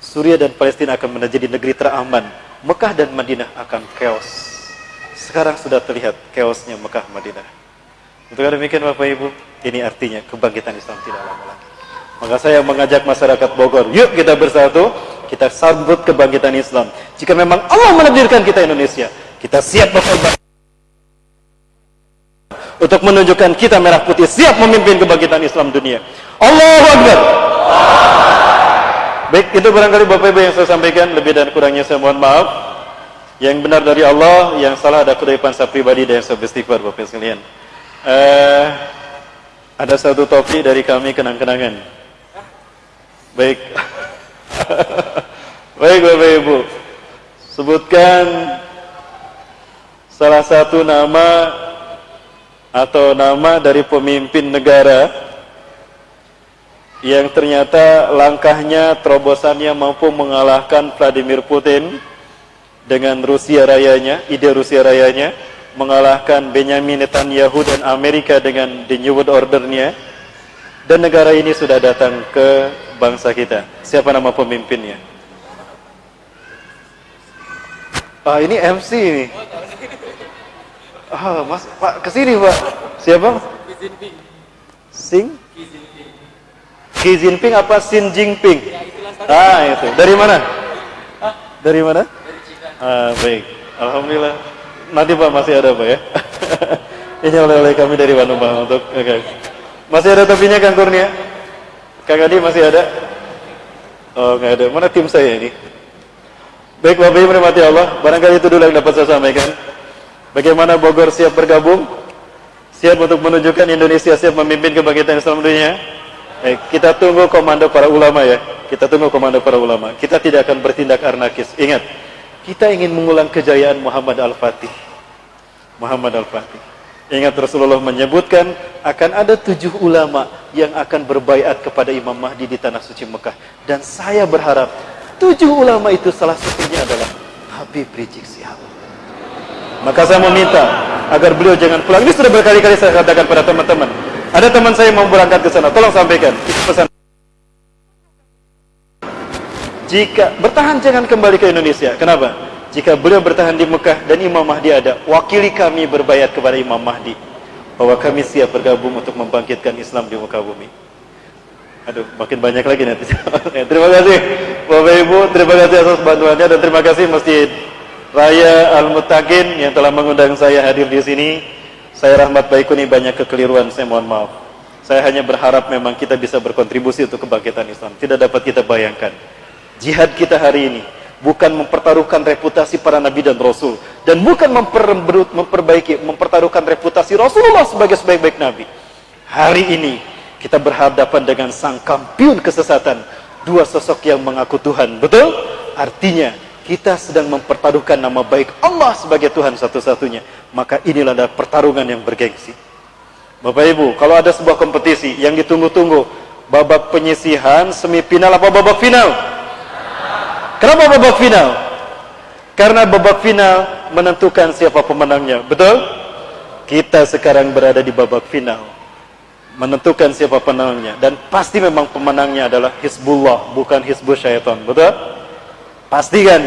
Suriah dan Palestina akan menjadi negeri teraman. Mekah dan Madinah akan chaos. Sekarang sudah terlihat chaosnya Mekah Madinah. Untuk demikian Bapak Ibu, ini artinya kebangkitan Islam tidak lama lagi. Maka saya mengajak masyarakat Bogor, yuk kita bersatu, kita sambut kebangkitan Islam. Jika memang Allah menakdirkan kita Indonesia, kita siap berkorban untuk menunjukkan kita merah putih siap memimpin kebangkitan Islam dunia. Allahu Akbar. Baik, itu barangkali Bapak Ibu yang saya sampaikan. Lebih dan kurangnya saya mohon maaf. Yang benar dari Allah, yang salah ada kedaifan saya pribadi dan saya beristighfar Bapak sekalian. Ada satu topi dari kami kenang-kenangan. Baik. Baik Bapak Ibu, Sebutkan salah satu nama atau nama dari pemimpin negara yang ternyata langkahnya, terobosannya mampu mengalahkan Vladimir Putin dengan Rusia rayanya, ide Rusia rayanya, mengalahkan Benjamin Netanyahu dan Amerika dengan the New World Order-nya, dan negara ini sudah datang ke bangsa kita. Siapa nama pemimpinnya? Ah, ini MC ini. Ah, Mas, Pak, kesini Pak. Siapa? Xi Jinping apa Xi Jinping? Ah, itu. Dari mana? Dari mana? Ah, baik. Alhamdulillah. Nanti Pak masih ada Pak ya. Ini oleh-oleh kami dari Bandung Pak untuk masih ada topinya Kang Kurnia? Kang Adi masih ada? Oh, nggak ada. Mana tim saya ini? Baik Bapak Ibu rahmati Allah, barangkali itu dulu yang dapat saya sampaikan. Bagaimana Bogor siap bergabung? Siap untuk menunjukkan Indonesia siap memimpin kebangkitan Islam dunia? Kita tunggu komando para ulama ya. Kita tunggu komando para ulama. Kita tidak akan bertindak anarkis. Ingat, kita ingin mengulang kejayaan Muhammad Al-Fatih. Muhammad Al-Fatih. Ingat Rasulullah menyebutkan akan ada 7 ulama yang akan berbaiat kepada Imam Mahdi di tanah suci Mekah. Dan saya berharap 7 ulama itu salah satunya adalah Habib Rizik Sihab. Maka saya meminta agar beliau jangan pulang. Ini sudah berkali-kali saya katakan pada teman-teman. Ada teman saya mau berangkat ke sana, tolong sampaikan. Itu pesan. Jika bertahan jangan kembali ke Indonesia. Kenapa? Jika beliau bertahan di Mekah dan Imam Mahdi ada, wakili kami berbayat kepada Imam Mahdi bahwa kami siap bergabung untuk membangkitkan Islam di muka bumi. Aduh, makin banyak lagi nanti. Terima kasih Bapak Ibu, terima kasih atas bantuannya, dan terima kasih Masjid Raya Al-Muttaqin yang telah mengundang saya hadir di sini. Saya Rahmat Baikuni banyak kekeliruan, saya mohon maaf. Saya hanya berharap memang kita bisa berkontribusi untuk kebangkitan Islam. Tidak dapat kita bayangkan jihad kita hari ini bukan mempertaruhkan reputasi para nabi dan rasul, dan bukan mempertaruhkan reputasi Rasulullah sebagai sebaik-baik nabi. Hari ini kita berhadapan dengan sang kampiun kesesatan, 2 sosok yang mengaku Tuhan. Betul? Artinya kita sedang mempertaruhkan nama baik Allah sebagai Tuhan satu-satunya. Maka inilah adalah pertarungan yang bergengsi. Bapak Ibu, kalau ada sebuah kompetisi yang ditunggu-tunggu, babak penyisihan, semifinal apa babak final? Kenapa babak final? Karena babak final menentukan siapa pemenangnya. Betul? Kita sekarang berada di babak final, menentukan siapa pemenangnya. Dan pasti memang pemenangnya adalah Hizbullah, bukan Hizbus Syaitan. Betul? Pastikan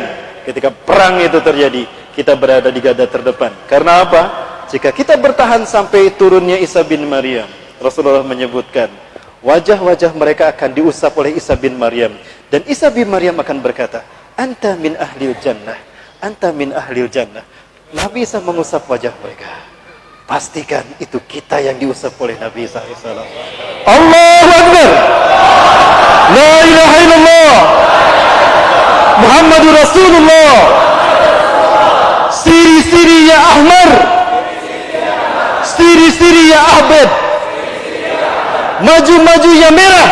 ketika perang itu terjadi, kita berada di garda terdepan. Karena apa? Jika kita bertahan sampai turunnya Isa bin Maryam, Rasulullah menyebutkan wajah-wajah mereka akan diusap oleh Isa bin Maryam, dan Isa bin Maryam akan berkata, anta min ahlil jannah, anta min ahlil jannah. Nabi Isa mengusap wajah mereka. Pastikan itu kita yang diusap oleh Nabi Isa AS. Allahu Akbar, la ilaha illallah, Muhammadur Rasulullah. Siri-siri ya Ahmar, siri-siri ya Ahbad, maju-maju ya merah,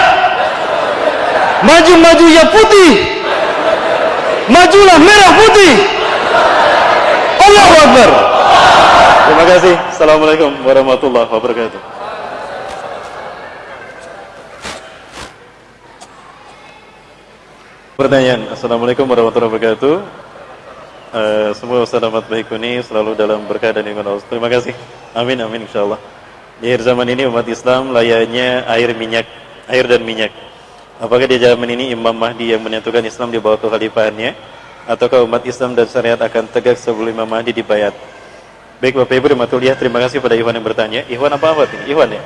maju-maju ya putih, majulah merah putih. Allahu Akbar. Terima kasih. Assalamualaikum warahmatullahi wabarakatuh. Pertanyaan. Assalamualaikum warahmatullahi wabarakatuh. Semua Ustadz Baikuni selalu dalam berkah dan iman Allah. Terima kasih. Amin amin insyaallah. Di akhir zaman ini umat Islam layaknya air dan minyak. Apakah di zaman ini Imam Mahdi yang menyatukan Islam di bawah kekhalifahannya, ataukah umat Islam dan syariat akan tegak sebelum Imam Mahdi dibayat? Baik Bapak Ibu rahmatullah, terima kasih pada Ikhwan yang bertanya. Ikhwan apa ini? Ikhwan ya?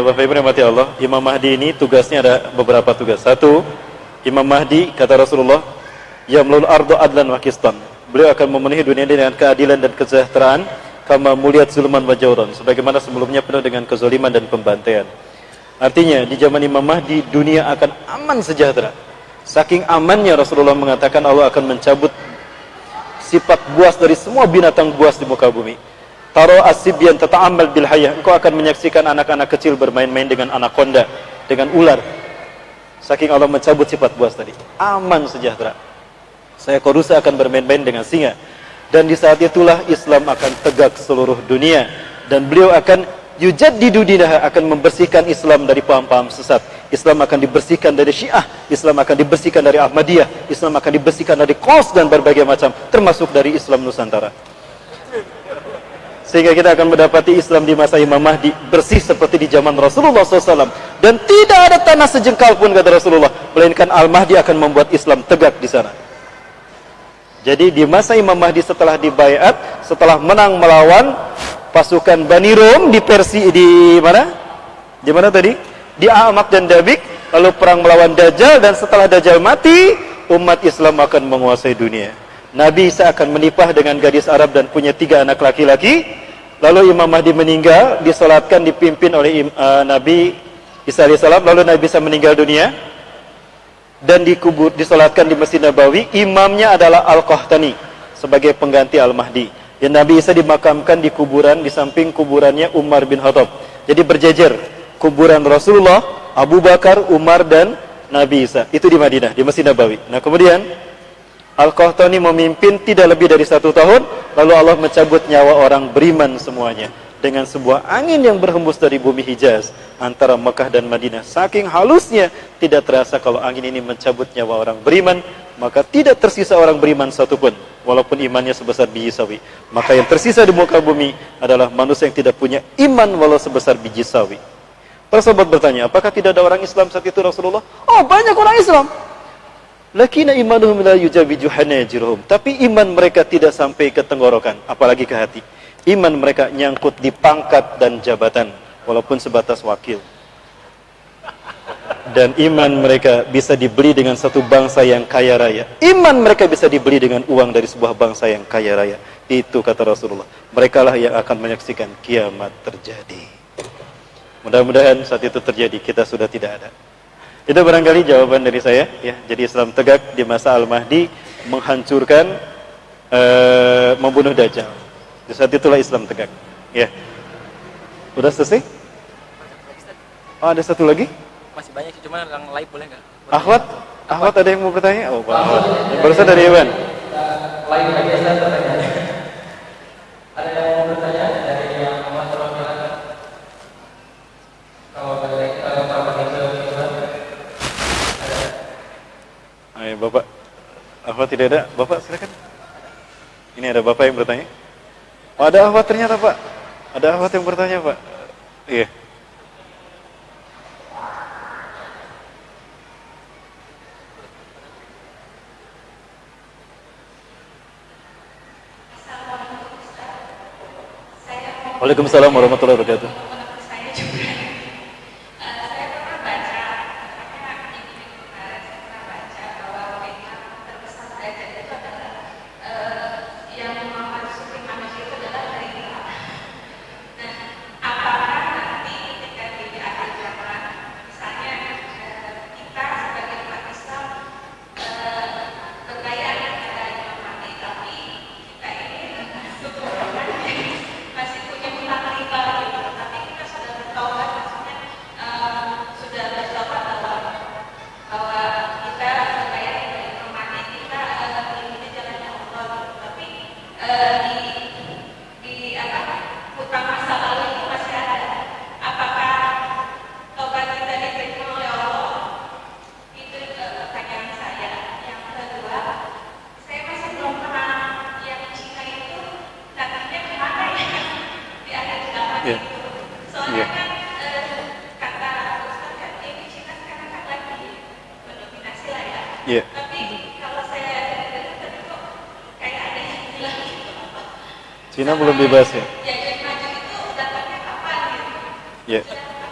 Bapak Ibu rahmati Allah, Imam Mahdi ini tugasnya ada beberapa tugas. 1, Imam Mahdi kata Rasulullah, yamlul ardu adlan wa qistan. Beliau akan memenuhi dunia dengan keadilan dan kesejahteraan, kama muliyat zulman wa jawran, sebagaimana sebelumnya penuh dengan kezaliman dan pembantaian. Artinya di zaman Imam Mahdi dunia akan aman sejahtera. Saking amannya Rasulullah mengatakan Allah akan mencabut sifat buas dari semua binatang buas di muka bumi. Taro asibyan tata'ammal bil hayah, engkau akan menyaksikan anak-anak kecil bermain-main dengan anaconda, dengan ular. Saking Allah mencabut sifat buas tadi, aman sejahtera. Seekor rusa akan bermain-main dengan singa. Dan di saat itulah Islam akan tegak seluruh dunia. Dan beliau akan yujaddidu dinaha, akan membersihkan Islam dari paham-paham sesat. Islam akan dibersihkan dari Syiah, Islam akan dibersihkan dari Ahmadiyah, Islam akan dibersihkan dari Qaus dan berbagai macam, termasuk dari Islam Nusantara. Sehingga kita akan mendapati Islam di masa Imam Mahdi bersih seperti di zaman Rasulullah SAW. Dan tidak ada tanah sejengkal pun, kata Rasulullah, melainkan Al-Mahdi akan membuat Islam tegak di sana. Jadi di masa Imam Mahdi setelah dibaiat, setelah menang melawan pasukan Bani Rum di Persia, di mana? Di mana tadi? Di A'maq dan Dabik, lalu perang melawan Dajjal, dan setelah Dajjal mati, umat Islam akan menguasai dunia. Nabi Isa akan menikah dengan gadis Arab dan punya 3 anak laki-laki. Lalu Imam Mahdi meninggal, disolatkan, dipimpin oleh Nabi Isa alaihissalam. Lalu Nabi Isa meninggal dunia dan dikubur, disolatkan di Masjid Nabawi. Imamnya adalah Al-Qahtani sebagai pengganti Al-Mahdi. Dan Nabi Isa dimakamkan di kuburan, di samping kuburannya Umar bin Khattab. Jadi berjejer kuburan Rasulullah, Abu Bakar, Umar, dan Nabi Isa. Itu di Madinah, di Masjid Nabawi. Nah kemudian Al-Qahtani memimpin tidak lebih dari 1 tahun, lalu Allah mencabut nyawa orang beriman semuanya dengan sebuah angin yang berhembus dari bumi Hijaz antara Mekah dan Madinah. Saking halusnya, tidak terasa kalau angin ini mencabut nyawa orang beriman, maka tidak tersisa orang beriman satupun, walaupun imannya sebesar biji sawi. Maka yang tersisa di muka bumi adalah manusia yang tidak punya iman walau sebesar biji sawi. Para sahabat bertanya, apakah tidak ada orang Islam saat itu Rasulullah? Oh, banyak orang Islam. Lakina imanuhum la yujawiju hanajirhum. Tapi iman mereka tidak sampai ke tenggorokan, apalagi ke hati. Iman mereka nyangkut di pangkat dan jabatan, walaupun sebatas wakil. Dan iman mereka bisa dibeli dengan satu bangsa yang kaya raya. Iman mereka bisa dibeli dengan uang dari sebuah bangsa yang kaya raya. Itu kata Rasulullah. Merekalah yang akan menyaksikan kiamat terjadi. Mudah-mudahan saat itu terjadi, kita sudah tidak ada. Itu barangkali jawaban dari saya, ya. Jadi Islam tegak di masa Al-Mahdi, menghancurkan, membunuh Dajjal. Di saat itulah Islam tegak. Ya. Udah selesai? Oh, ada satu lagi? Masih banyak sih, cuma yang live boleh nggak? Ahwat ada yang mau bertanya? Oh, Pak Ahwat. Barusan dari Iwan. Live aja saya bertanya. Ada yang mau bertanya dari yang Mas Romilan? Kalau dari Bapak Hasil ada. Ayo Bapak. Ahwat tidak ada? Bapak silakan. Ini ada Bapak yang bertanya. Oh, ada Ahwat ternyata Pak. Ada Ahwat yang bertanya Pak. Iya. Waalaikumsalam warahmatullahi wabarakatuh. Iya. Cina belum bebas ya? Ya.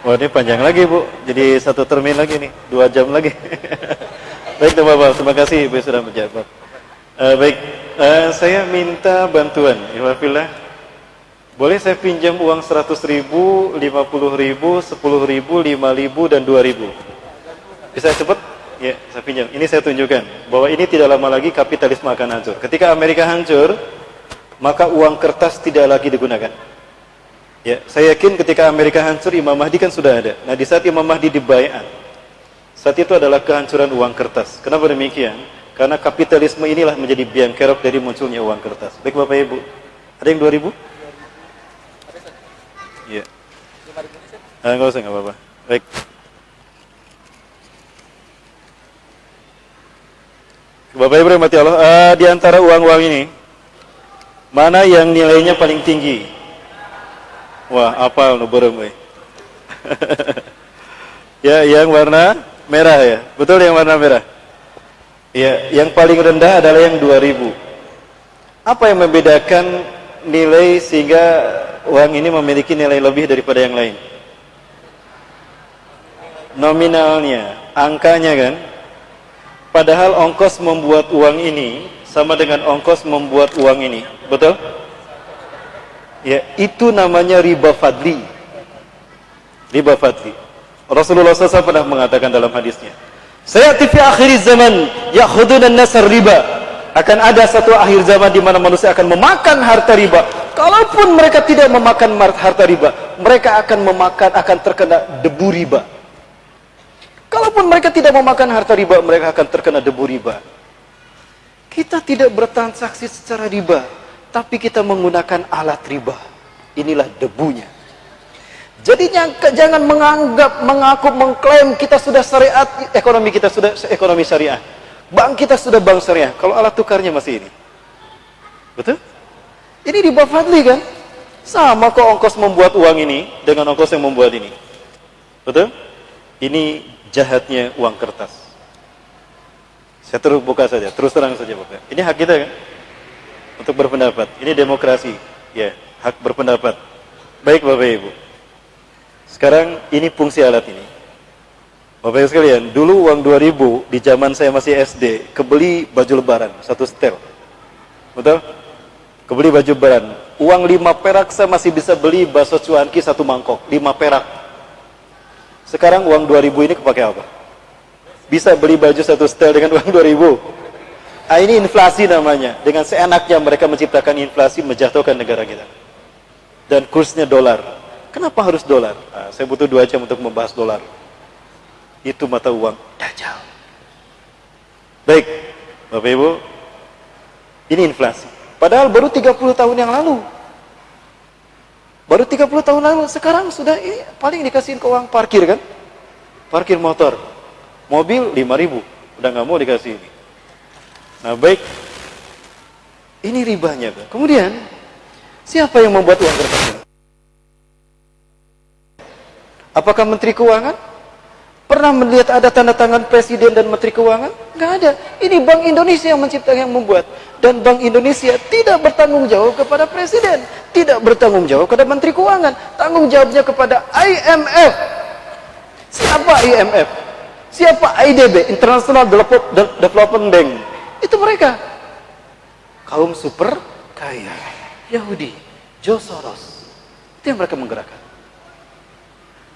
Wah, ini panjang lagi Bu. Jadi 1 termin lagi nih, 2 jam lagi. Baik Bapak, terima kasih Ibu sudah menjawab. Baik, saya minta bantuan. Alhamdulillah. Boleh saya pinjam uang 100.000, 50.000, 10.000, 5.000 dan 2.000? Bisa cepat? Ya, saya pinjam. Ini saya tunjukkan bahwa ini tidak lama lagi kapitalisme akan hancur. Ketika Amerika hancur, maka uang kertas tidak lagi digunakan. Ya, saya yakin ketika Amerika hancur, Imam Mahdi kan sudah ada. Nah, di saat Imam Mahdi dibaiat, saat itu adalah kehancuran uang kertas. Kenapa demikian? Karena kapitalisme inilah menjadi biang kerok dari munculnya uang kertas. Baik Bapak Ibu. Ada yang 2000? Iya. Enggak usah, enggak apa-apa. Baik. Bapak Ibu rahmati Allah, di antara uang-uang ini mana yang nilainya paling tinggi? Wah, apal nu beureum euy. Ya, yang warna merah ya. Betul yang warna merah? Ya, yang paling rendah adalah yang 2000. Apa yang membedakan nilai sehingga uang ini memiliki nilai lebih daripada yang lain? Nominalnya, angkanya kan? Padahal ongkos membuat uang ini sama dengan ongkos membuat uang ini. Betul? Ya, itu namanya riba fadli. Riba fadli. Rasulullah SAW pernah mengatakan dalam hadisnya, "Sayati fi akhir zaman ya'khuduna an-nasar riba." Akan ada satu akhir zaman di mana manusia akan memakan harta riba. Kalaupun mereka tidak memakan harta riba, mereka akan terkena debu riba. Kalaupun mereka tidak memakan harta riba, mereka akan terkena debu riba. Kita tidak bertransaksi secara riba, tapi kita menggunakan alat riba. Inilah debunya. Jadi jangan mengaku, mengklaim kita sudah syariat, ekonomi kita sudah ekonomi syariah. Bank kita sudah bank syariah, kalau alat tukarnya masih ini. Betul? Ini riba fadli kan? Sama kok ongkos membuat uang ini dengan ongkos yang membuat ini. Betul? Ini jahatnya uang kertas. Saya terus buka saja, terus terang saja Bapak. Ini hak kita kan? Untuk berpendapat. Ini demokrasi. Ya, hak berpendapat. Baik Bapak Ibu. Sekarang ini fungsi alat ini. Bapak Ibu sekalian, dulu uang 2000 di zaman saya masih SD, kebeli baju lebaran, satu setel. Betul? Kebeli baju lebaran. Uang 5 perak saya masih bisa beli bakso cuanki satu mangkok, 5 perak. Sekarang uang 2000 ini kepakai apa? Bisa beli baju satu setel dengan uang 2000. Ini inflasi namanya. Dengan seenaknya mereka menciptakan inflasi, menjatuhkan negara kita. Dan kursnya dolar. Kenapa harus dolar? Saya butuh 2 jam untuk membahas dolar. Itu mata uang dajjal. Baik, Bapak Ibu, ini inflasi. Padahal baru 30 tahun yang lalu. Baru 30 tahun lalu, sekarang sudah ini paling dikasihin ke uang parkir kan? Parkir motor. Mobil 5.000, udah nggak mau dikasih ini. Nah baik, ini ribanya. Kemudian, siapa yang membuat uang kertas ini? Apakah Menteri Keuangan? Pernah melihat ada tanda tangan Presiden dan Menteri Keuangan? Nggak ada. Ini Bank Indonesia yang menciptakan, yang membuat. Dan Bank Indonesia tidak bertanggung jawab kepada Presiden, tidak bertanggung jawab kepada Menteri Keuangan, tanggung jawabnya kepada IMF. Siapa IMF? Siapa IDB, International Development Bank? Itu mereka. Kaum super kaya, Yahudi, George Soros. Itu yang mereka menggerakkan.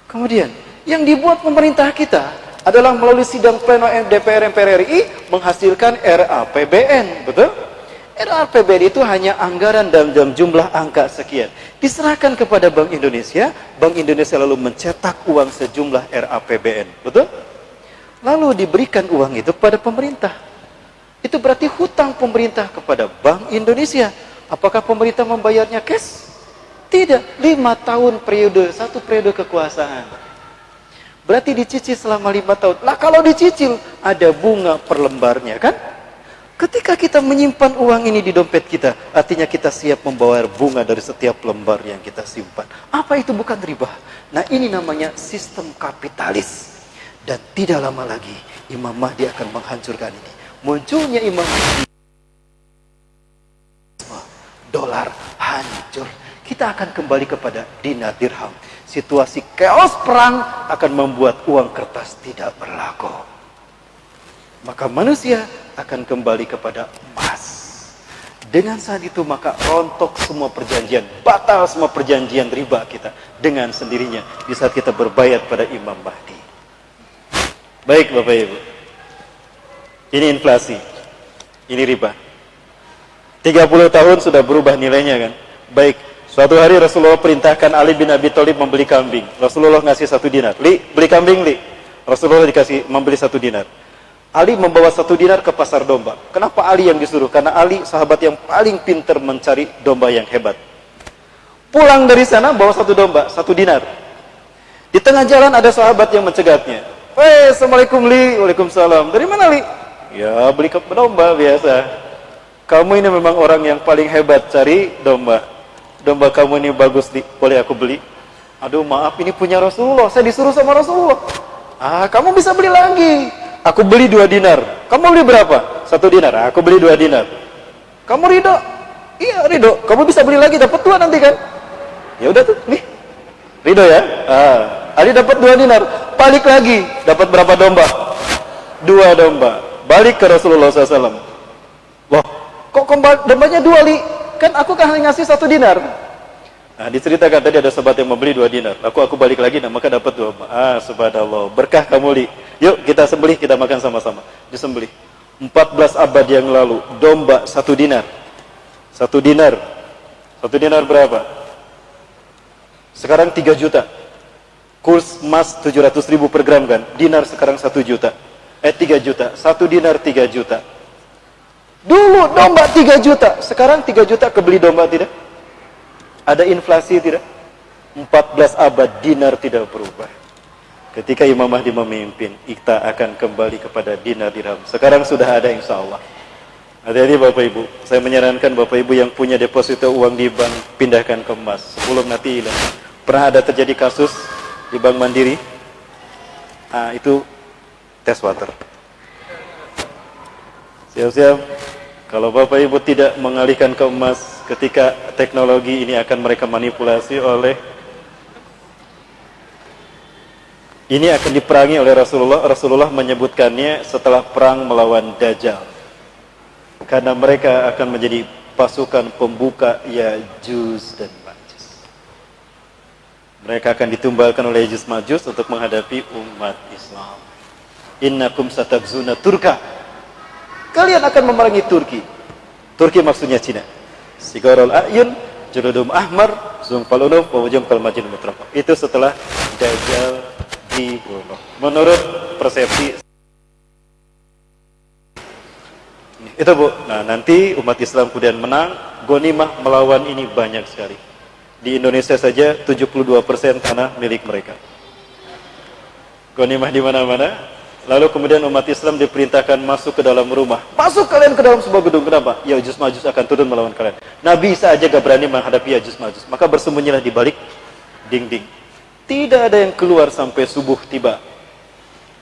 Kemudian, yang dibuat pemerintah kita adalah melalui sidang pleno DPR MPR RI menghasilkan RAPBN, betul? RAPBN itu hanya anggaran dalam jumlah angka sekian. Diserahkan kepada Bank Indonesia lalu mencetak uang sejumlah RAPBN, betul? Lalu diberikan uang itu kepada pemerintah. Itu berarti hutang pemerintah kepada Bank Indonesia. Apakah pemerintah membayarnya cash? Tidak, 5 tahun periode, 1 periode kekuasaan. Berarti dicicil selama 5 tahun. Lah kalau dicicil, ada bunga per lembarnya kan? Ketika kita menyimpan uang ini di dompet kita, artinya kita siap membayar bunga dari setiap lembar yang kita simpan. Apa itu bukan riba? Nah ini namanya sistem kapitalis. Dan tidak lama lagi, Imam Mahdi akan menghancurkan ini. Munculnya Imam Mahdi, dolar hancur. Kita akan kembali kepada dinar dirham. Situasi chaos perang akan membuat uang kertas tidak berlaku. Maka manusia akan kembali kepada emas. Dengan saat itu maka rontok semua perjanjian, batal semua perjanjian riba kita dengan sendirinya di saat kita berbayat pada Imam Mahdi. Baik Bapak Ibu, ini inflasi, ini riba. 30 tahun sudah berubah nilainya kan. Baik, suatu hari Rasulullah perintahkan Ali bin Abi Thalib membeli kambing. Rasulullah ngasih 1 dinar. Li, beli kambing li. Rasulullah membeli 1 dinar. Ali membawa 1 dinar ke pasar domba. Kenapa Ali yang disuruh? Karena Ali sahabat yang paling pintar mencari domba yang hebat. Pulang dari sana bawa 1 domba, 1 dinar. Di tengah jalan ada sahabat yang mencegatnya. Assalamualaikum Li. Waalaikumsalam. Dari mana Li? Ya beli domba biasa. Kamu ini memang orang yang paling hebat cari domba. Domba kamu ini bagus Li. Boleh aku beli? Aduh maaf ini punya Rasulullah. Saya disuruh sama Rasulullah. Kamu bisa beli lagi. Aku beli 2 dinar. Kamu beli berapa? 1 dinar. Aku beli 2 dinar. Kamu ridho? Iya ridho. Kamu bisa beli lagi, dapat 2 nanti kan? Ya udah tuh, nih. Ridho ya? Ali dapat 2 dinar. Balik lagi, dapat berapa domba? 2 domba. Balik ke Rasulullah SAW. Loh, kok dombanya 2 Li? Kan aku hanya ngasih 1 dinar. Diceritakan tadi ada sahabat yang membeli 2 dinar. Aku balik lagi, maka dapat 2. Subhanallah. Berkah kamu Li. Yuk kita sembelih, kita makan sama-sama. Disembelih. 14 abad yang lalu, domba 1 dinar. 1 dinar. 1 dinar berapa? Sekarang 3 juta. Kurs emas 700.000 per gram kan? Dinar sekarang 1 juta. 3 juta. 1 dinar 3 juta. Dulu domba 3 juta. Sekarang 3 juta kebeli domba tidak? Ada inflasi tidak? 14 abad dinar tidak berubah. Ketika Imam Mahdi memimpin, kita akan kembali kepada dinar dirham. Sekarang sudah ada insya Allah. Hati-hati Bapak Ibu. Saya menyarankan Bapak Ibu yang punya deposito uang di bank, pindahkan ke emas sebelum nanti hilang. Pernah ada terjadi kasus di Bank Mandiri. Itu tes water. Siap-siap. Kalau Bapak Ibu tidak mengalihkan ke emas, ketika teknologi ini akan mereka manipulasi oleh, ini akan diperangi oleh Rasulullah. Rasulullah menyebutkannya setelah perang melawan Dajjal. Karena mereka akan menjadi pasukan pembuka Ya'juj dan Ma'juj. Mereka akan ditumbalkan oleh Ya'juj Ma'juj untuk menghadapi umat Islam. Innakum satagzuna Turka. Kalian akan memerangi Turki. Turki maksudnya Cina. Sigarul a'yun, juludum ahmar, zungfal unuf, wawujum kalmajin mutrafah. Itu setelah Dajjal dibunuh. Menurut persepsi itu Bu. Nah nanti umat Islam kemudian menang. Ghanimah melawan ini banyak sekali. Di Indonesia saja 72% tanah milik mereka. Ghanimah di mana-mana. Lalu kemudian umat Islam diperintahkan masuk ke dalam rumah. Masuk kalian ke dalam sebuah gedung. Kenapa? Ya'juj Ma'juj akan turun melawan kalian. Nabi Isa aja gak berani menghadapi Ya'juj Ma'juj. Maka bersembunyilah di balik dinding. Tidak ada yang keluar sampai subuh tiba.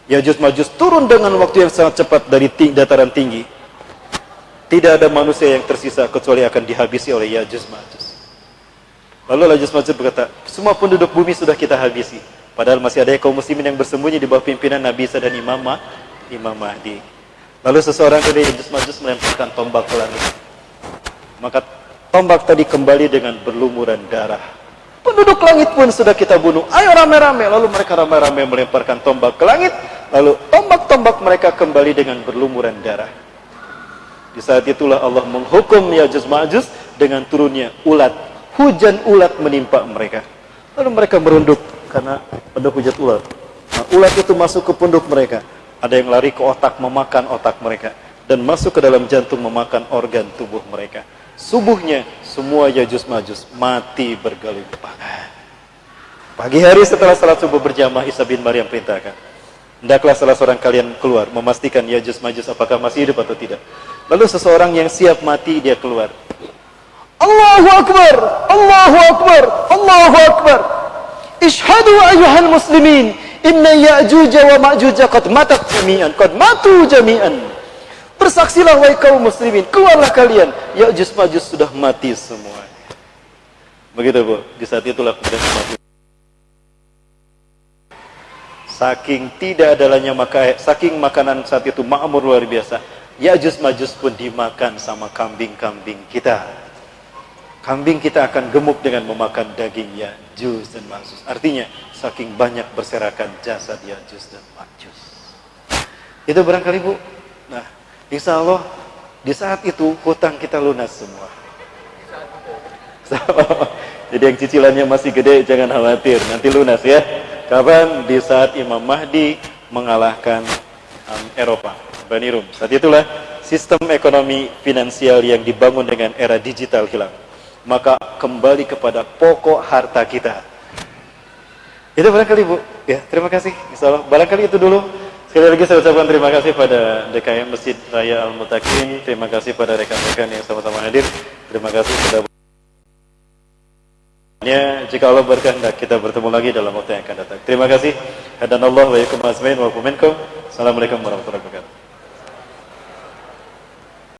Ya'juj Ma'juj turun dengan waktu yang sangat cepat dari dataran tinggi. Tidak ada manusia yang tersisa kecuali akan dihabisi oleh Ya'juj Ma'juj. Lalu Ya'juj Ma'juj berkata, semua penduduk bumi sudah kita habisi. Padahal masih ada kaum muslimin yang bersembunyi di bawah pimpinan Nabi Isa dan Imam Mahdi. Lalu seseorang dari Ya'juj Ma'juj melemparkan tombak ke langit. Maka tombak tadi kembali dengan berlumuran darah. Penduduk langit pun sudah kita bunuh. Ayo rame-rame. Lalu mereka rame-rame melemparkan tombak ke langit. Lalu tombak-tombak mereka kembali dengan berlumuran darah. Di saat itulah Allah menghukum Ya'juj Ma'juj dengan turunnya ulat. Hujan ulat menimpa mereka. Lalu mereka merunduk karena ada hujat ulat. Nah, ulat itu masuk ke punduk mereka. Ada yang lari ke otak, memakan otak mereka. Dan masuk ke dalam jantung, memakan organ tubuh mereka. Subuhnya, semua Ya'juj Ma'juj mati bergelimpangan. Pagi hari setelah salat subuh berjamaah, Isa bin Maryam perintahkan, hendaklah salah seorang kalian keluar, memastikan Ya'juj Ma'juj apakah masih hidup atau tidak. Lalu seseorang yang siap mati, dia keluar. Allahu Akbar! Allahu Akbar! Allahu Akbar! Ishhadu ayyuhal muslimin, inna Ya'juj wa Ma'juj qad matat jami'an, qad matu jami'an. Bersaksilah wahai kaum muslimin, keluarlah kalian, Ya'juj Ma'juj sudah mati semua. Begitu Bu, di saat itulah kemudian mati. Saking tidak adanya saking makanan saat itu makmur luar biasa, Ya'juj Ma'juj pun dimakan sama kambing-kambing kita. Kambing kita akan gemuk dengan memakan daging Ya'juj dan Ma'juj. Artinya, saking banyak berserakan jasad Ya'juj dan Ma'juj. Itu barangkali Bu. Nah, insya Allah, di saat itu hutang kita lunas semua. Jadi yang cicilannya masih gede, jangan khawatir. Nanti lunas ya. Kapan? Di saat Imam Mahdi mengalahkan Eropa. banirum. Saat itulah sistem ekonomi finansial yang dibangun dengan era digital hilang. Maka kembali kepada pokok harta kita. Itu barangkali Bu. Ya, terima kasih. Insyaallah barangkali itu dulu. Sekali lagi saya ucapkan terima kasih pada DKM Masjid Raya Al-Mutakin. Terima kasih pada rekan-rekan yang sama-sama hadir. Terima kasih sudah. Jika Allah berkehendak kita bertemu lagi dalam waktu yang akan datang. Terima kasih. Hadanallahu wa iyyakum ajmain wa minkum. Assalamualaikum warahmatullahi wabarakatuh.